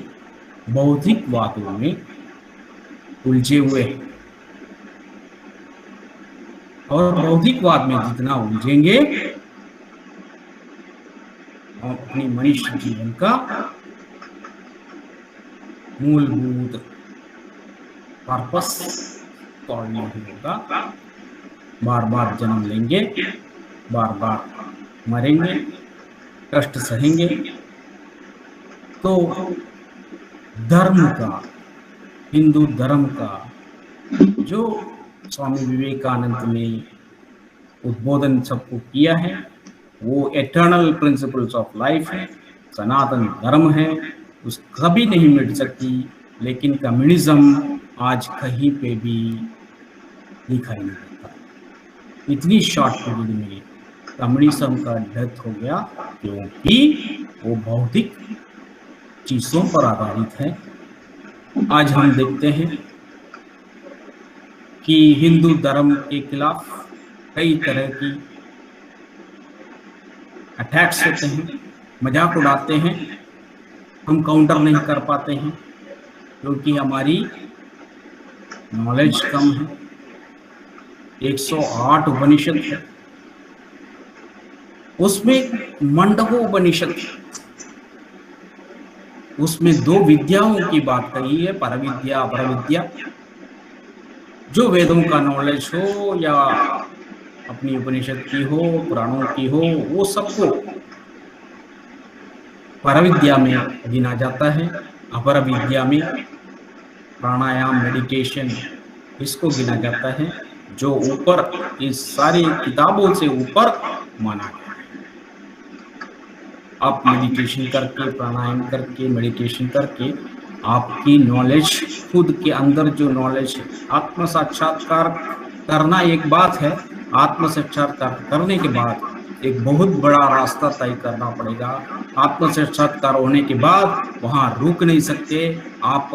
बौद्धिकवादों में उलझे हुए हैं और बौद्धिकवाद में जितना उलझेंगे हम अपनी मनुष्य जीवन का मूलभूत पर्पस तोड़ना ही होगा। बार बार जन्म लेंगे, बार बार मरेंगे, कष्ट सहेंगे। तो धर्म का, हिंदू धर्म का जो स्वामी विवेकानंद ने उद्बोधन सबको किया है वो एटर्नल प्रिंसिपल्स ऑफ लाइफ है, सनातन धर्म है, उस कभी नहीं मिट सकती। लेकिन कम्युनिज्म आज कहीं पे भी दिखाई नहीं देता। इतनी शॉर्ट पीरियड में कम्युनिज्म का डेथ हो गया क्योंकि वो भौतिक चीजों पर आधारित है। आज हम देखते हैं कि हिंदू धर्म के खिलाफ कई तरह की अटैक्स होते हैं, मजाक उड़ाते हैं, हम काउंटर नहीं कर पाते हैं क्योंकि हमारी नॉलेज कम है। 108 उपनिषद है, उसमें मंडको उपनिषद, उसमें 2 विद्याओं की बात कही है, परविद्या अपरविद्या। जो वेदों का नॉलेज हो या अपनी उपनिषद की हो, पुराणों की हो, वो सबको परविद्या में गिना जाता है। अपर विद्या में प्राणायाम, मेडिटेशन, इसको गिना जाता है, जो ऊपर इस सारी किताबों से ऊपर माना गया है। आप मेडिटेशन करके, प्राणायाम करके, मेडिटेशन करके आपकी नॉलेज, खुद के अंदर जो नॉलेज है, आत्म साक्षात्कार करना एक बात है, आत्म साक्षात्कार करने के बाद एक बहुत बड़ा रास्ता तय करना पड़ेगा। आत्म साक्षात्कार होने के बाद वहां रुक नहीं सकते आप।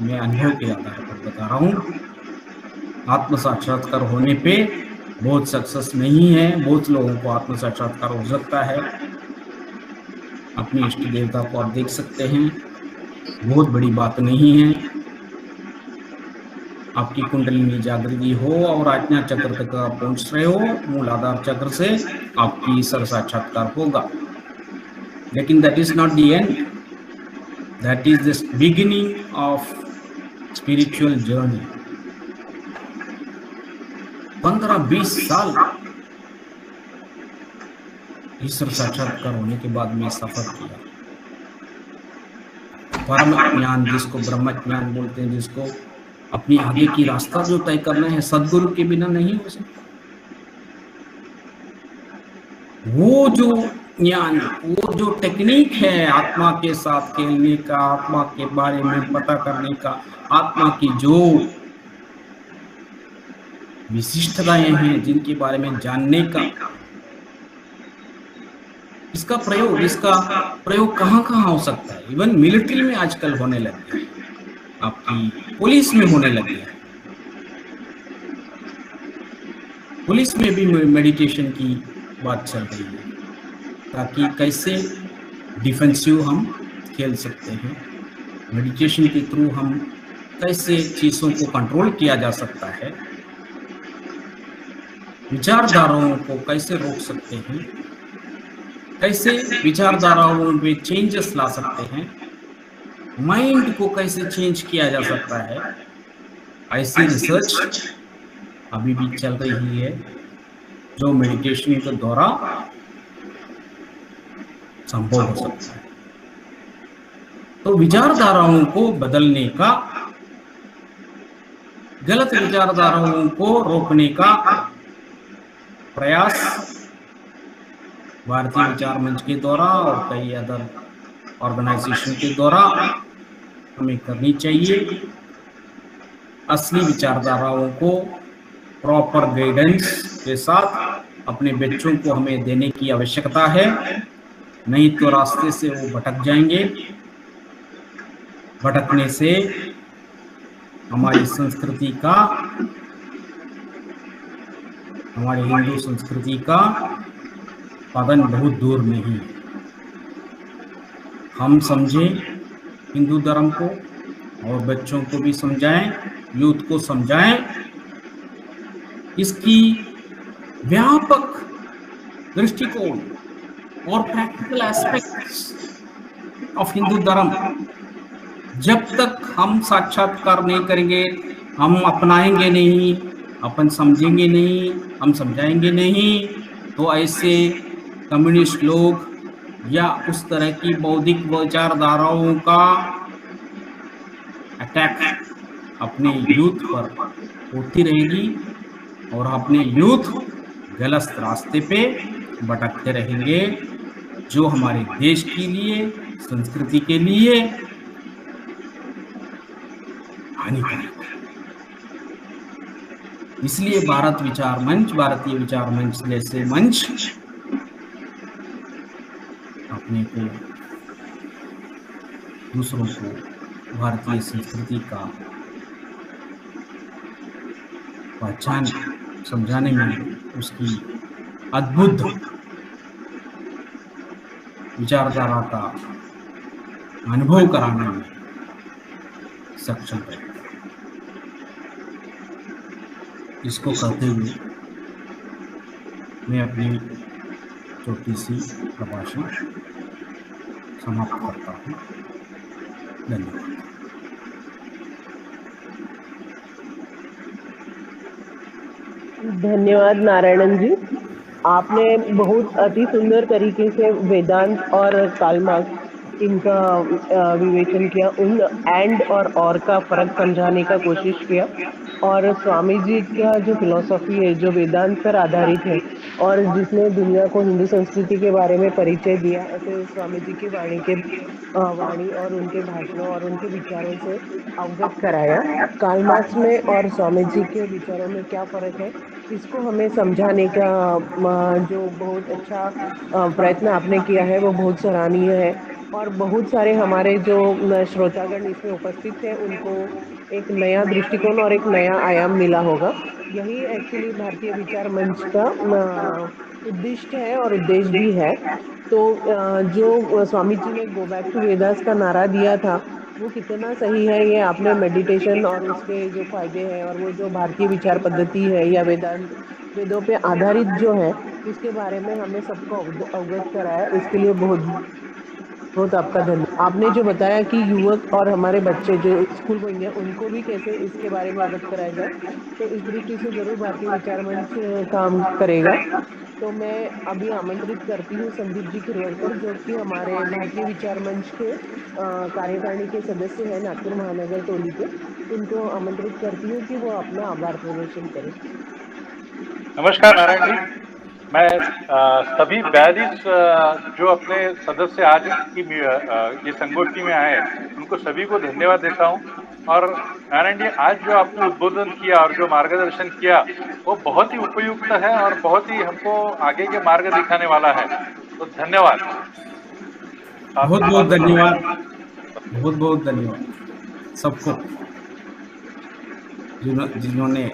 मैं अनुभव के आधार पर बता रहा हूँ, आत्म साक्षात्कार होने पे बहुत सक्सेस नहीं है। बहुत लोगों को आत्म साक्षात्कार हो सकता है, अपनी इष्ट देवता को आप देख सकते हैं, बहुत बड़ी बात नहीं है। आपकी कुंडलिनी जागृति हो और आज्ञा चक्र तक आप पहुंच रहे हो, मूलाधार चक्र से आपकी सर साक्षात्कार होगा। लेकिन that is not the end, that is the beginning of spiritual journey. 15-20 साल ईश्वर साक्षात्कार होने के बाद में सफर किया। परम ज्ञान जिसको ब्रह्म ज्ञान बोलते हैं, जिसको अपनी आगे की रास्ता जो तय करना है, सदगुरु के बिना नहीं हो सकता। वो जो ज्ञान, वो जो टेक्निक है आत्मा के साथ खेलने का, आत्मा के बारे में पता करने का, आत्मा की जो विशिष्टताएं हैं जिनके बारे में जानने का, इसका प्रयोग कहाँ हो सकता है। इवन मिलिट्री में आजकल होने लग गया है, आपकी पुलिस में होने लग गया है। पुलिस में भी मेडिटेशन की बात चल रही है, ताकि कैसे डिफेंसिव हम खेल सकते हैं। मेडिटेशन के थ्रू हम कैसे चीज़ों को कंट्रोल किया जा सकता है, विचारधाराओं को कैसे रोक सकते हैं, कैसे विचारधाराओं में चेंजेस ला सकते हैं, माइंड को कैसे चेंज किया जा सकता है, ऐसी रिसर्च अभी भी चल रही है, जो मेडिटेशन के द्वारा संभव हो सकता है। तो विचारधाराओं को बदलने का, गलत विचारधाराओं को रोकने का प्रयास भारतीय विचार मंच के द्वारा और कई अदर ऑर्गेनाइजेशन के द्वारा हमें करनी चाहिए। असली विचारधाराओं को प्रॉपर गाइडेंस के साथ अपने बच्चों को हमें देने की आवश्यकता है, नहीं तो रास्ते से वो भटक जाएंगे। भटकने से हमारी संस्कृति का, हमारी हिंदू संस्कृति का पतन बहुत दूर नहीं। हम समझें हिंदू धर्म को और बच्चों को भी समझाएं, यूथ को समझाएं, इसकी व्यापक दृष्टिकोण और प्रैक्टिकल एस्पेक्ट्स ऑफ हिंदू धर्म जब तक हम साक्षात्कार नहीं करेंगे, हम अपनाएंगे नहीं, अपन समझेंगे नहीं, हम समझाएंगे नहीं, तो ऐसे कम्युनिस्ट लोग या उस तरह की बौद्धिक विचारधाराओं का अटैक अपने यूथ पर होती रहेगी और अपने यूथ गलत रास्ते पे भटकते रहेंगे, जो हमारे देश के लिए, संस्कृति के लिए हानिकारक है। इसलिए भारतीय विचार मंच जैसे मंच अपने को, दूसरों को भारतीय संस्कृति का पहचान समझाने में, उसकी अद्भुत विचारधारा का अनुभव कराने में सक्षम है। इसको कहते हुए मैं अपनी छोटी सी प्रभाषण समाप्त करता हूँ। धन्यवाद। धन्यवाद नारायणन जी, आपने बहुत अति सुंदर तरीके से वेदांत और कार्ल मार्क्स इनका विवेचन किया, उन एंड और का फर्क समझाने का कोशिश किया, और स्वामी जी का जो फिलॉसफी है जो वेदांत पर आधारित है और जिसने दुनिया को हिंदू संस्कृति के बारे में परिचय दिया, ऐसे स्वामी जी की वाणी और उनके भाषणों और उनके विचारों से अवगत कराया। कार्ल मार्क्स में और स्वामी जी के विचारों में क्या फर्क है, इसको हमें समझाने का जो बहुत अच्छा प्रयत्न आपने किया है वो बहुत सराहनीय है। और बहुत सारे हमारे जो श्रोतागण इसमें उपस्थित थे उनको एक नया दृष्टिकोण और एक नया आयाम मिला होगा। यही एक्चुअली भारतीय विचार मंच का उद्दिष्ट है और उद्देश्य भी है। तो जो स्वामी जी ने गो बैक टू वेदास का नारा दिया था वो कितना सही है, ये आपने मेडिटेशन और उसके जो फायदे हैं और वो जो भारतीय विचार पद्धति है या वेदांत वेदों पे आधारित जो है उसके बारे में हमें सबको अवगत कराया। इसके लिए बहुत बहुत आपका धन्यवाद। आपने जो बताया कि युवक और हमारे बच्चे जो स्कूल गोइंग है उनको भी कैसे इसके बारे में अवगत कराया जाए, तो इस दृष्टि से जरूर भारतीय विचार मंच काम करेगा। तो मैं अभी आमंत्रित करती हूँ संदीप जी खिरवड़कर, जो कि हमारे भारतीय विचार मंच के कार्यकारिणी के सदस्य हैं नागपुर महानगर टोली के। उनको आमंत्रित करती हूँ कि वो अपना आभार प्रदर्शन करें। नमस्कार नारायण जी, मैं सभी 42 जो अपने सदस्य आज की ये संगोष्ठी में आए उनको सभी को धन्यवाद देता हूं। और नारायण जी, आज जो आपने उद्बोधन किया और जो मार्गदर्शन किया वो बहुत ही उपयुक्त है और बहुत ही हमको आगे के मार्ग दिखाने वाला है। तो धन्यवाद, बहुत बहुत धन्यवाद, बहुत बहुत धन्यवाद सबको जिन्होंने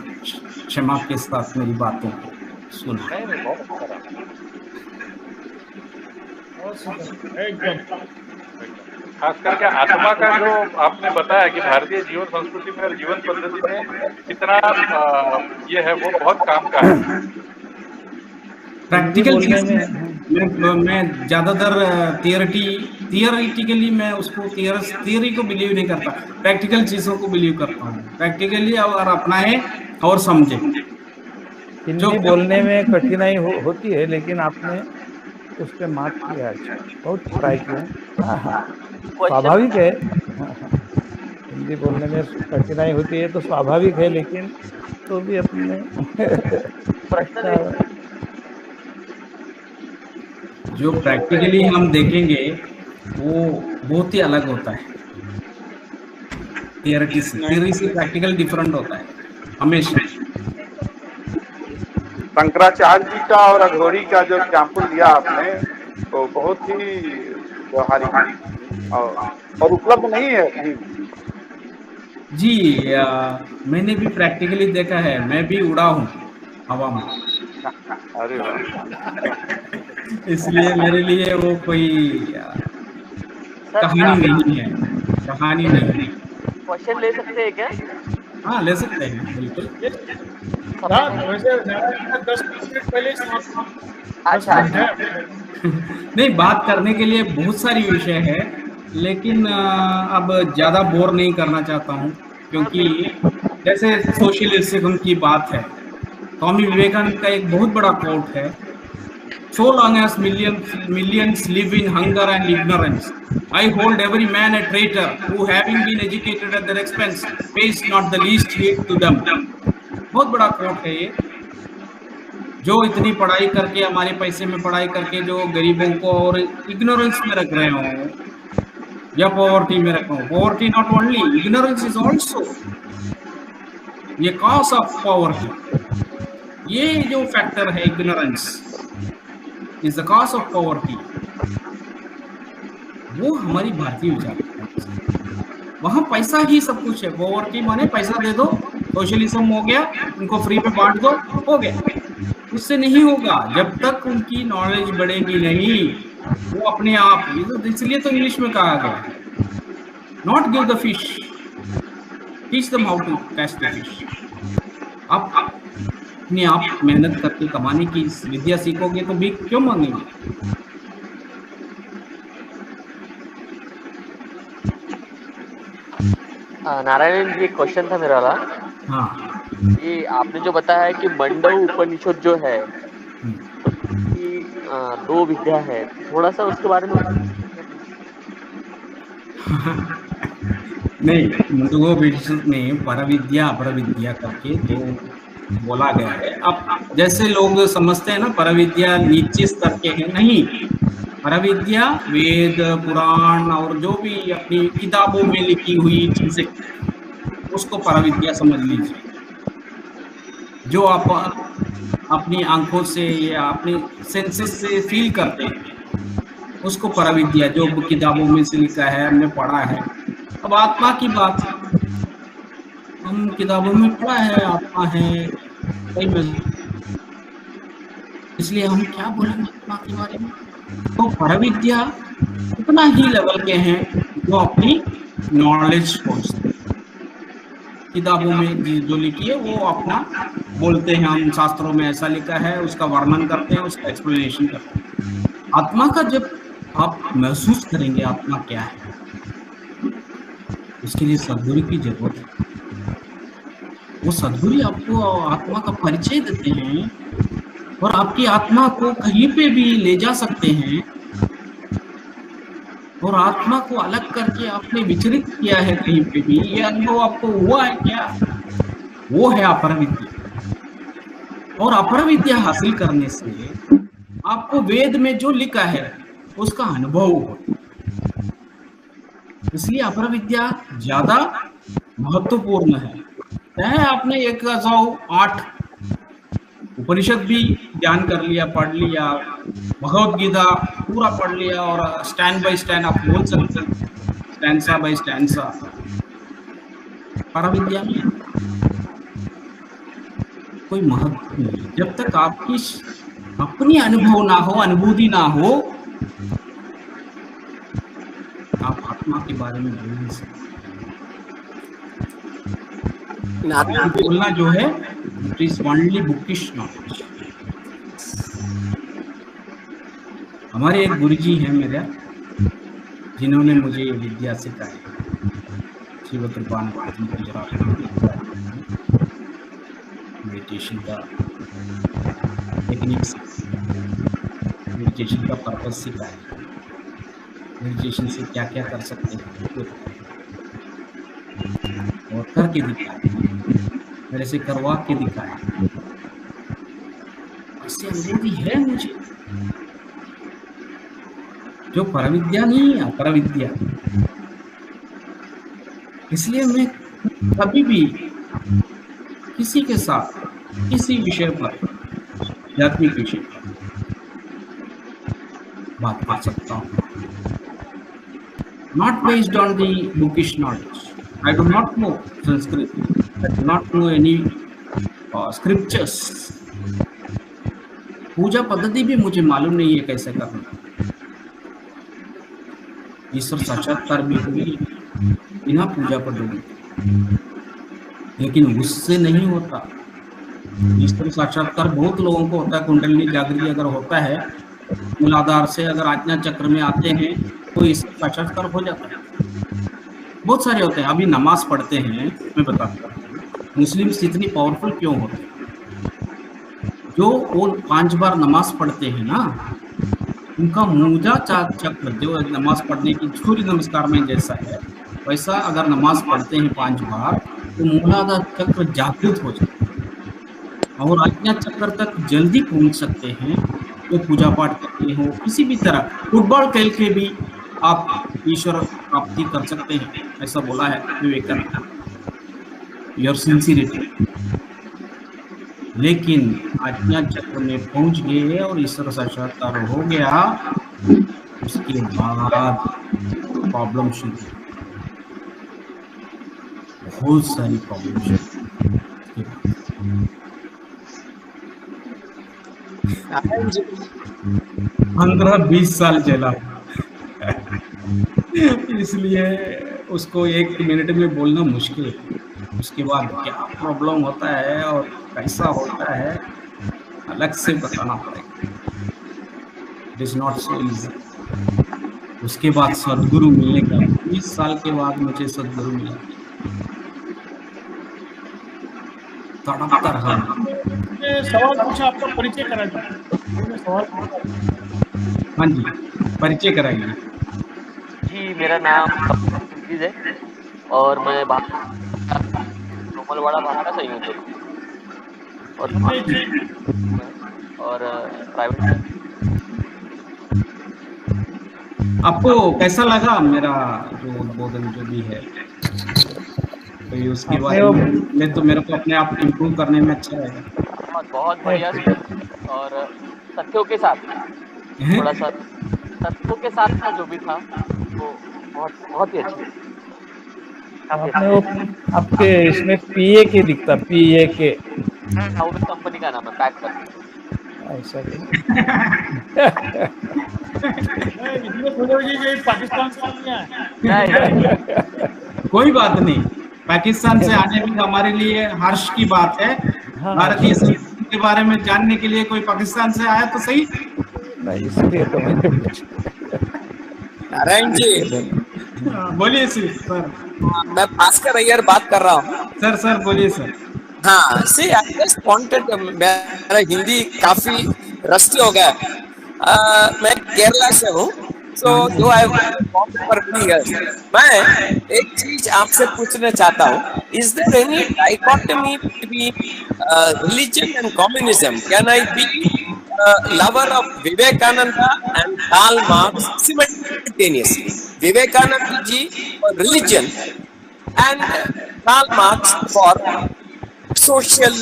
क्षमा के साथ मेरी बातों को सुना। एकदम खास करके आत्मा का जो आपने बताया कि भारतीय जीवन संस्कृति में और जीवन पद्धति में कितना ये है, वो बहुत काम का है। प्रैक्टिकल चीज मैं ज्यादातर थियोरेटिकली मैं उसको थियोरी को बिलीव नहीं करता, प्रैक्टिकल चीजों को बिलीव करता हूँ। प्रैक्टिकली और अपनाए और समझे। हिंदी बोलने में कठिनाई होती है, लेकिन आपने उस पर मात किया, बहुत ट्राई किया। हाँ, स्वाभाविक है। हिंदी बोलने में कठिनाई होती है तो स्वाभाविक है, लेकिन तो भी अपने जो प्रैक्टिकली हम देखेंगे वो बहुत ही अलग होता है थियरी से प्रैक्टिकल डिफरेंट होता है हमेशा। शंकराचार्य जी का और अघोरी का जो एग्जाम्पल दिया आपने तो बहुत ही व्यवहारिक और उपलब्ध नहीं है कहीं जी। मैंने भी प्रैक्टिकली देखा है, मैं भी उड़ा हूँ हवा में। अरे इसलिए मेरे लिए वो कोई कहानी नहीं है, कहानी नहीं। क्वेश्चन ले सकते हैं क्या? हाँ, ले सकते हैं, बिल्कुल। वैसे 10 मिनट पहले अच्छा नहीं, बात करने के लिए बहुत सारी विषय है, लेकिन अब ज्यादा बोर नहीं करना चाहता हूँ, क्योंकि जैसे सोशलिज्म की बात है, स्वामी विवेकानंद का एक बहुत बड़ा कोट है, so long as millions live in hunger and ignorance, I hold every man a traitor who having been educated at their expense pays not the least heed to them। बहुत बड़ा कोट है ये। जो इतनी पढ़ाई करके, हमारे पैसे में पढ़ाई करके जो गरीबों को और इग्नोरेंस में रख रहे हो या पॉवर्टी में रखो, poverty not only, ignorance is also ये कॉज ऑफ पॉवर्टी। ये जो फैक्टर है, ignorance is the cause of poverty, वो हमारी भारतीय विचार। वहां पैसा ही सब कुछ है। पॉवर्टी माने पैसा दे दो, सोशलिज्म हो गया, उनको फ्री में बांट दो, हो गया। उससे नहीं होगा जब तक उनकी नॉलेज बढ़ेगी नहीं, वो अपने आप। इसलिए तो इंग्लिश में कहा गया, not give the fish, teach them how to catch the fish. आप अपने आप मेहनत करके कमाने की विद्या सीखोगे तो भी क्यों मांगेंगे? नारायण जी, एक क्वेश्चन था मेरा वाला। हाँ, ये आपने जो बताया है कि मंडव उपनिषद जो है कि 2 विद्या है, थोड़ा सा उसके बारे में नहीं, मंडव उपनिषद में पर विद्या अपर विद्या करके 2 बोला गया है। अब जैसे लोग समझते हैं ना परविद्या नीचे स्तर के हैं, नहीं। परविद्या वेद पुराण और जो भी अपनी किताबों में लिखी हुई चीजें, उसको परविद्या समझ लीजिए। जो आप अपनी आंखों से या अपने सेंसेस से फील करते हैं, उसको परविद्या, जो किताबों में से लिखा है, हमने पढ़ा है। अब आत्मा की बात, हम किताबों में पढ़ा है आत्मा है, इसलिए हम क्या बोलेंगे आत्मा के बारे में। तो परविद्या उतना ही लेवल के हैं जो अपनी नॉलेज पहुंचते हैं। किताबों में जो लिखी है वो अपना बोलते हैं, हम शास्त्रों में ऐसा लिखा है, उसका वर्णन करते हैं, उसका एक्सप्लेनेशन करते हैं। आत्मा का जब आप महसूस करेंगे आत्मा क्या है, उसके लिए सद्गुरु की जरूरत है। वो सद्गुरु आपको आत्मा का परिचय देते हैं और आपकी आत्मा को कहीं पे भी ले जा सकते हैं। और आत्मा को अलग करके आपने विचलित किया है कहीं पे भी, ये अनुभव आपको हुआ है क्या? वो है अपर विद्या। और अपर विद्या हासिल करने से आपको वेद में जो लिखा है उसका अनुभव हो, इसलिए अपर विद्या ज्यादा महत्वपूर्ण है। चाहे आपने 1008 उपनिषद भी ज्ञान कर लिया, पढ़ लिया, भगवत गीता पूरा पढ़ लिया और स्टैंड बाय स्टैंड आप बोल सकते हैं, स्टैंसा बाय स्टैंसा। परविद्या में कोई महत्व नहीं जब तक आपकी अपनी अनुभव ना हो, अनुभूति ना हो, आप आत्मा के बारे में बोल नहीं सकते। बोलना जो है it is only bookish knowledge. हमारे एक गुरुजी हैं मेरा, जिन्होंने मुझे ये विद्या सिखाई, शिव कृपान गुजरात मेडिटेशन का टेक्निक्स, मेडिटेशन का पर्पस सिखाया, मेडिटेशन से क्या क्या कर सकते हैं और करके दिखाया, मेरे से करवा के दिखाया। इससे अनुभूति है मुझे, जो परविद्या नहीं है, अपरविद्या। इसलिए मैं कभी भी किसी के साथ किसी विषय पर, आध्यात्मिक विषय पर बात कर सकता हूँ, not based on the bookish knowledge. I do not know Sanskrit. I do not know any scriptures. पूजा पद्धति भी मुझे मालूम नहीं है कैसे करना। ईश्वर साक्षात्कार भी हुई बिना पूजा पद्धति, लेकिन उससे नहीं होता। ईश्वर साक्षात्कार बहुत लोगों को होता है, कुंडलिनी जागृति अगर होता है, मूलाधार से अगर आज्ञा चक्र में आते हैं तो ईश्वर साक्षात्कार हो जाता है। बहुत सारे होते हैं। अभी नमाज पढ़ते हैं, मैं बताता हूँ मुस्लिम्स इतनी पावरफुल क्यों होते हैं। जो वो 5 बार नमाज पढ़ते हैं ना, उनका मूला चक्र जो नमाज पढ़ने की सूर्य नमस्कार में जैसा है, वैसा अगर नमाज पढ़ते हैं 5 बार तो मूलाधार चक्र जागृत हो जाता है और आज्ञा चक्र तक जल्दी पहुंच सकते हैं। तो पूजा पाठ करते हो, किसी भी तरह फुटबॉल खेल के भी आप ईश्वर प्राप्ति कर सकते हैं, ऐसा बोला है विवेकानंद। Your sincerity. लेकिन आज्ञा चक्र में पहुंच गए और ईश्वर साक्षात्कार हो गया, उसके बाद प्रॉब्लम शुरू, बहुत सारी प्रॉब्लम शुरू। 15-20 साल चला, इसलिए उसको 1 मिनट में बोलना मुश्किल है। उसके बाद क्या प्रॉब्लम होता है और कैसा होता है अलग से बताना पड़ेगा। It is not so easy. उसके बाद सदगुरु मिलने का 20 साल के बाद मुझे सदगुरु मिला, तड़पता रहा। सवाल पूछा, आपका परिचय कराइए। सवाल हाँ जी, परिचय कराइए। जी, मेरा नाम है और मैं कोमलवाड़ा भाषा का संयोजक हूँ। और प्राइवेट। आपको कैसा लगा मेरा जो उद्बोधन जो भी है, तो उसके बारे में तो मेरे को अपने आप इम्प्रूव करने में अच्छा रहेगा। बहुत बढ़िया और तथ्यों के साथ थोड़ा सा तथ्यों के साथ का जो भी था वो बहुत ही अच्छा। आपने वो आपके इसमें PA के दिखता, PA के कंपनी का नाम है, पैक कर ऐसा पाकिस्तान से कोई बात नहीं, पाकिस्तान से आने में हमारे लिए हर्ष की बात है। भारतीय संस्कृति के बारे में जानने के लिए कोई पाकिस्तान से आया तो सही नहीं, इसलिए तो मैंने नारायण जी बोलिए सर। मैं भास्कर अय्यर बात कर रहा हूँ। सर बोलिए सर। हाँ सी आई जस्ट वांटेड, मेरा हिंदी काफी रस्टी हो गया। मैं केरला से हूँ, सो दो आई फॉर मैं एक चीज आपसे पूछना चाहता हूँ, is there any dichotomy between religion and communism? Can I be lover of Vivekananda and Karl Marx simultaneously? Vivekananda ji for religion and Karl Marx for social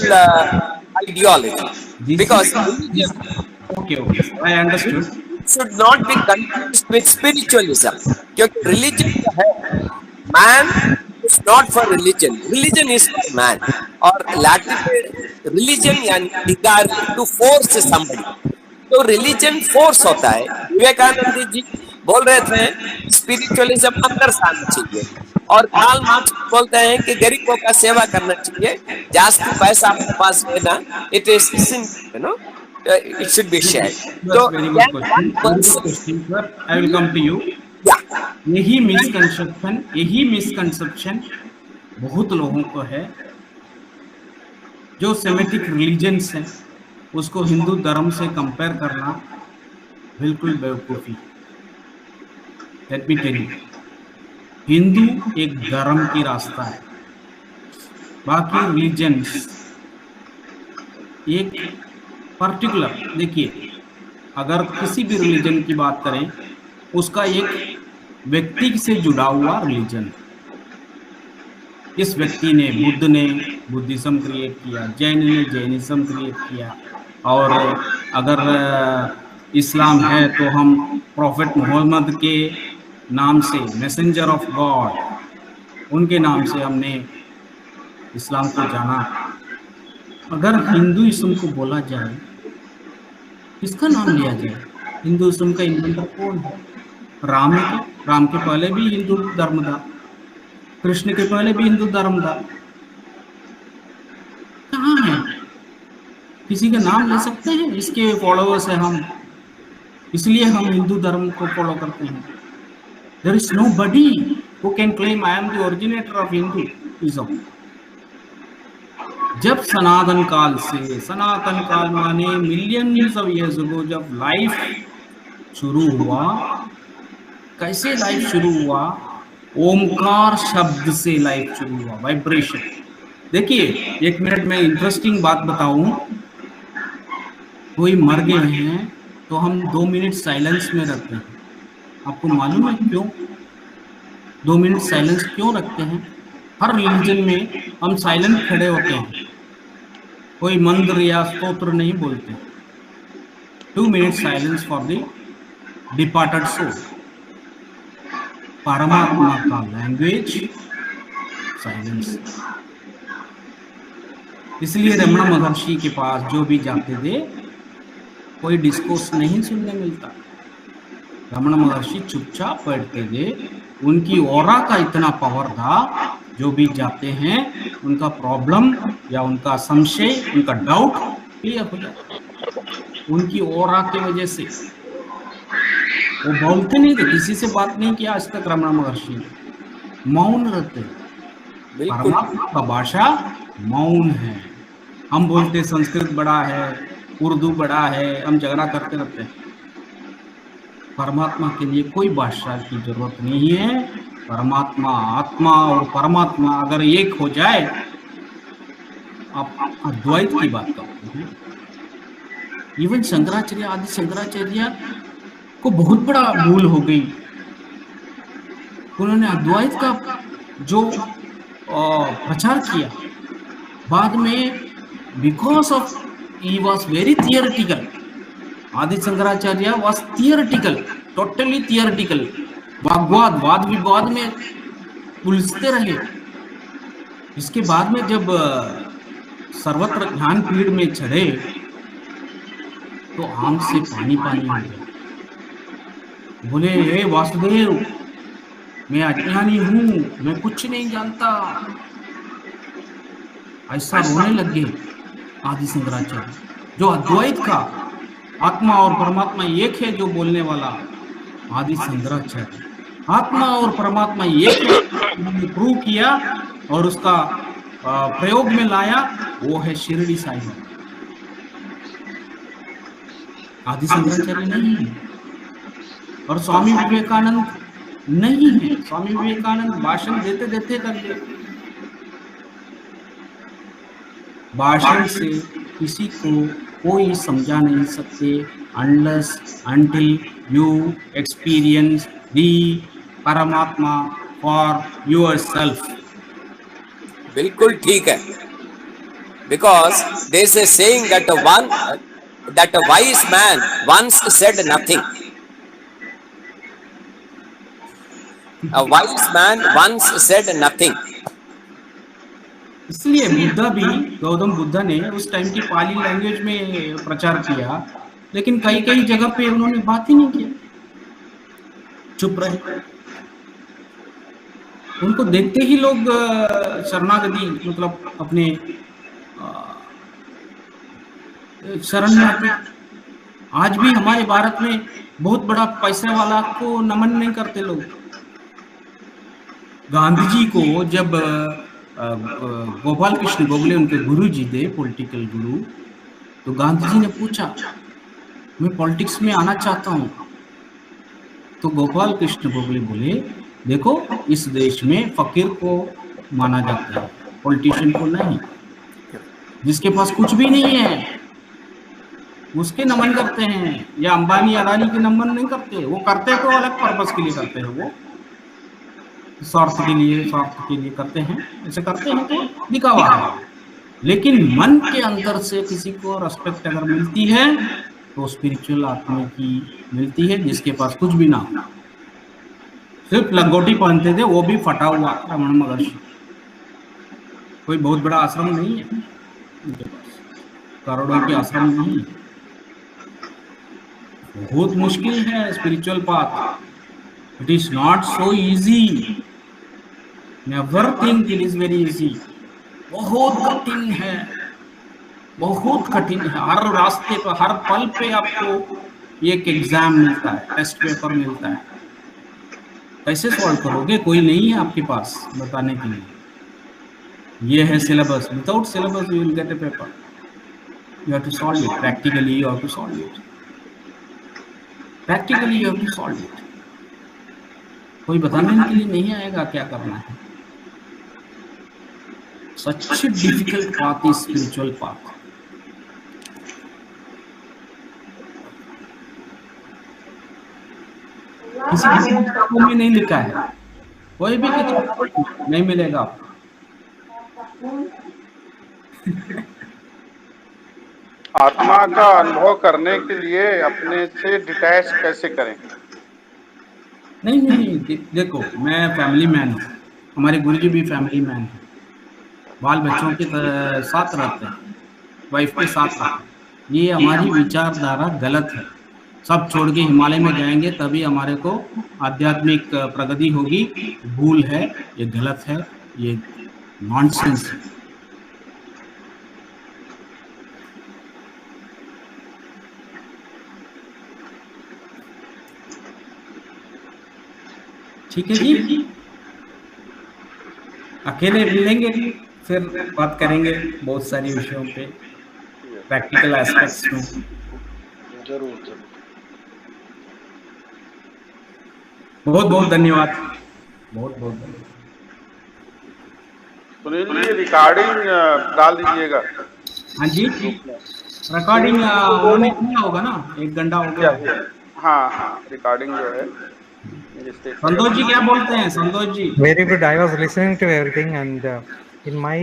ideology, because religion, okay, I understood, should not be confused with spiritualism, क्योंकि religion जो है, man is not for religion, religion is for man, और Latin में religion यानी अधिकार, to force somebody, तो religion force होता है। विवेकानंद जी बोल रहे थे स्पिरिचुअलिज्म अंदर से आना चाहिए, और कार्ल मार्क्स बोलते हैं कि गरीबों का सेवा करना चाहिए, जास्ती पैसा आपके पास है ना, it is you know it should be shared. तो I will come to you. यही मिसकंसेप्शन बहुत लोगों को है, जो सेमेटिक रिलीजन्स है उसको हिंदू धर्म से कंपेयर करना बिल्कुल बेवकूफ़ी। Let me tell you, Hindu एक धर्म की रास्ता है, बाकी रिलीजन्स एक पर्टिकुलर। देखिए, अगर किसी भी रिलीजन की बात करें, उसका एक व्यक्ति से जुड़ा हुआ रिलीजन। इस व्यक्ति ने, बुद्ध ने बुद्धिज्म क्रिएट किया, जैन ने जैनिज्म क्रिएट किया, और अगर इस्लाम है तो हम प्रॉफिट मोहम्मद के नाम से, मैसेंजर ऑफ गॉड, उनके नाम से हमने इस्लाम को जाना। अगर हिंदुइज्म को बोला जाए, किसका नाम लिया जाए? हिंदुइज्म का इन्वेंटर कौन है? राम है। राम के पहले भी हिंदू धर्म था, कृष्ण के पहले भी हिंदू धर्म था। कहाँ है? किसी का नाम ले सकते हैं? इसके फॉलोअर्स हैं हम, इसलिए हम हिंदू धर्म को फॉलो करते हैं। There is nobody who can claim I am the originator of Hinduism. जब सनातन काल से, सनातन काल माने मिलियंस ऑफ ईयर्स अगो, जब लाइफ शुरू हुआ, कैसे लाइफ शुरू हुआ? ओमकार शब्द से लाइफ शुरू हुआ, वाइब्रेशन। देखिए, एक मिनट में इंटरेस्टिंग बात बताऊं। कोई मर गए हैं तो हम 2 मिनट साइलेंस में रखते हैं। आपको मालूम है क्यों 2 मिनट साइलेंस क्यों रखते हैं? हर रिलीजन में हम साइलेंट खड़े होते हैं, कोई मंत्र या स्तोत्र नहीं बोलते। 2 minute silence for the departed soul. परमात्मा का लैंग्वेज साइलेंस। इसलिए रमण महर्षि के पास जो भी जाते थे, कोई डिस्कोर्स नहीं सुनने मिलता। रमण महर्षि चुपचाप बैठते थे, उनकी ऑरा का इतना पावर था, जो भी जाते हैं उनका प्रॉब्लम या उनका संशय, उनका डाउट क्लियर हो जाता उनकी ऑरा की वजह से। वो बोलते नहीं थे, किसी से बात नहीं किया आज तक रमण महर्षि ने, मौन रहते। परमात्मा का भाषा मौन है। हम बोलते संस्कृत बड़ा है, उर्दू बड़ा है, हम झगड़ा करते रहते हैं। परमात्मा के लिए कोई भाषा की जरूरत नहीं है। परमात्मा, आत्मा और परमात्मा अगर एक हो जाए आप अद्वैत की बात करते हैं। इवन शंकराचार्य, आदि शंकराचार्य को बहुत बड़ा भूल हो गई। उन्होंने अद्वैत का जो प्रचार किया, बाद में because of he was very theoretical, Adi Shankaracharya was theoretical, totally theoretical, वाद विवाद में उलझते रहे। इसके बाद में जब सर्वत्र ज्ञान पीढ़ में चढ़े तो आंख से पानी पानी हो गया। बोले, हे वासुदेव, मैं अज्ञानी हूं, मैं कुछ नहीं जानता। ऐसा रोने लगे आदि शंकराचार्य, जो अद्वैत का आत्मा और परमात्मा एक है जो बोलने वाला आदि शंकराचार्य, आत्मा और परमात्मा एक है, उन्होंने प्रूव किया और उसका प्रयोग में लाया, वो है शिरडी साईं बाबा। आदि शंकराचार्य नहीं है। और स्वामी विवेकानंद नहीं है। स्वामी विवेकानंद भाषण देते देते कर गए। भाषण से किसी को कोई समझा नहीं सकते unless until you experience the परमात्मा for yourself। बिल्कुल ठीक है। Because there is a saying that a wise man once said nothing। A wise man once said nothing। इसलिए बुद्धा भी, गौतम बुद्धा ने उस टाइम की पाली लैंग्वेज में प्रचार किया, लेकिन कई कई जगह पे उन्होंने बात ही नहीं किया, चुप रहे। उनको देखते ही लोग शरणागति, मतलब अपने शरण में आते। आज भी हमारे भारत में बहुत बड़ा पैसे वाला को नमन नहीं करते लोग। गांधी जी को जब गोपाल कृष्ण गोखले उनके गुरु जी थे, पॉलिटिकल गुरु, तो गांधी जी ने पूछा, मैं पॉलिटिक्स में आना चाहता हूं। तो गोपाल कृष्ण गोखले बोले, देखो इस देश में फकीर को माना जाता है, पॉलिटिशियन को नहीं। जिसके पास कुछ भी नहीं है उसके नमन करते हैं, या अंबानी अडानी के नमन नहीं करते। वो करते तो अलग पर्पस के लिए करते हैं, वो स्वार्थ के लिए करते हैं, ऐसे करते हैं तो दिखावा है। लेकिन मन के अंदर से किसी को रेस्पेक्ट अगर मिलती है तो स्पिरिचुअल आत्मा की मिलती है, जिसके पास कुछ भी ना हो। सिर्फ लंगोटी पहनते थे, वो भी फटा हुआ, रमण महर्षि। कोई बहुत बड़ा आश्रम नहीं है उनके पास, करोड़ों के आश्रम नहीं है। बहुत मुश्किल है spiritual path. It is not so easy. Never think it is very easy. बहुत कठिन है, बहुत कठिन है। हर रास्ते पर, हर पल पे आपको एक एग्जाम मिलता है, टेस्ट पेपर मिलता है। कैसे सॉल्व करोगे? कोई नहीं है आपके पास बताने के लिए। ये है syllabus. Without syllabus you will get a paper. You have to solve it practically. You have to solve it practically. You have to solve it. कोई बताने के लिए नहीं आएगा क्या करना है। Such difficult path is spiritual path. किसी किताब में नहीं लिखा है, कोई भी किताब नहीं मिलेगा आपको। आत्मा का अनुभव करने के लिए अपने से डिटैच कैसे करें? नहीं, देखो मैं फैमिली मैन हूँ, हमारे गुरुजी भी फैमिली मैन है। बाल बच्चों के साथ रहते हैं, वाइफ के साथ रहते हैं। ये हमारी विचारधारा गलत है। सब छोड़ के हिमालय में जाएंगे तभी हमारे को आध्यात्मिक प्रगति होगी। भूल है, ये गलत है, ये नॉनसेंस है। ठीक है जी, अकेले मिलेंगे फिर बात करेंगे बहुत सारी विषयों पे, प्रैक्टिकल एस्पेक्ट्स में। जरूर। बहुत बहुत धन्यवाद। बहुत बहुत धन्यवाद। सुनील जी रिकॉर्डिंग डाल दीजिएगा। हाँ जी, रिकॉर्डिंग उन्होंने किया होगा ना, 1 घंटा हो गया। हाँ हाँ, रिकॉर्डिंग जो है संतोष जी क्या बोलते हैं? Santosh ji. Very good. I was listening to everything, and in my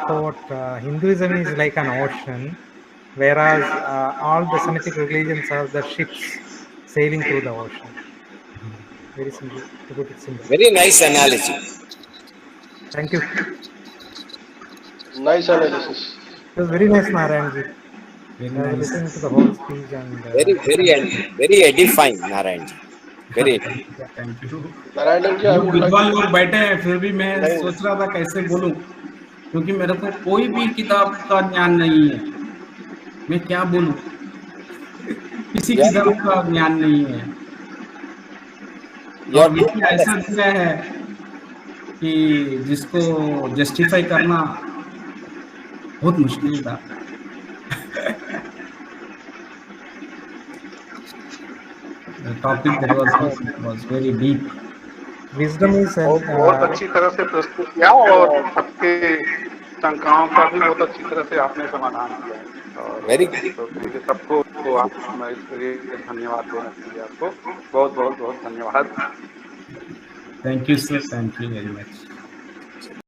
thought, Hinduism is like an ocean, whereas all the Semitic religions are the ships sailing through the ocean. Very simple. To put it simple. Very nice analogy. Thank you. Nice analysis. It was very nice, Narayan ji. Very I was nice. listening to the whole speech and Very edifying, Narayan ji. Very. Thank you. Narayan ji, विद्वान लोग बैठे हैं, फिर भी मैं सोच रहा था कैसे बोलूं, क्योंकि मेरे को कोई भी किताब का ज्ञान नहीं है। मैं क्या बोलूं, किसी किताब का ज्ञान नहीं है। और विषय ऐसा दिया है कि जिसको जस्टिफाई करना बहुत मुश्किल था। The topic that was very deep. wisdom is बहुत अच्छी तरह से प्रस्तुत किया और सबके शंकाओं का भी बहुत अच्छी तरह से आपने समाधान किया। और Very सबको तो आप इसके लिए धन्यवाद देना चाहिए आपको। बहुत बहुत बहुत धन्यवाद। Thank you, sir. Thank you very much.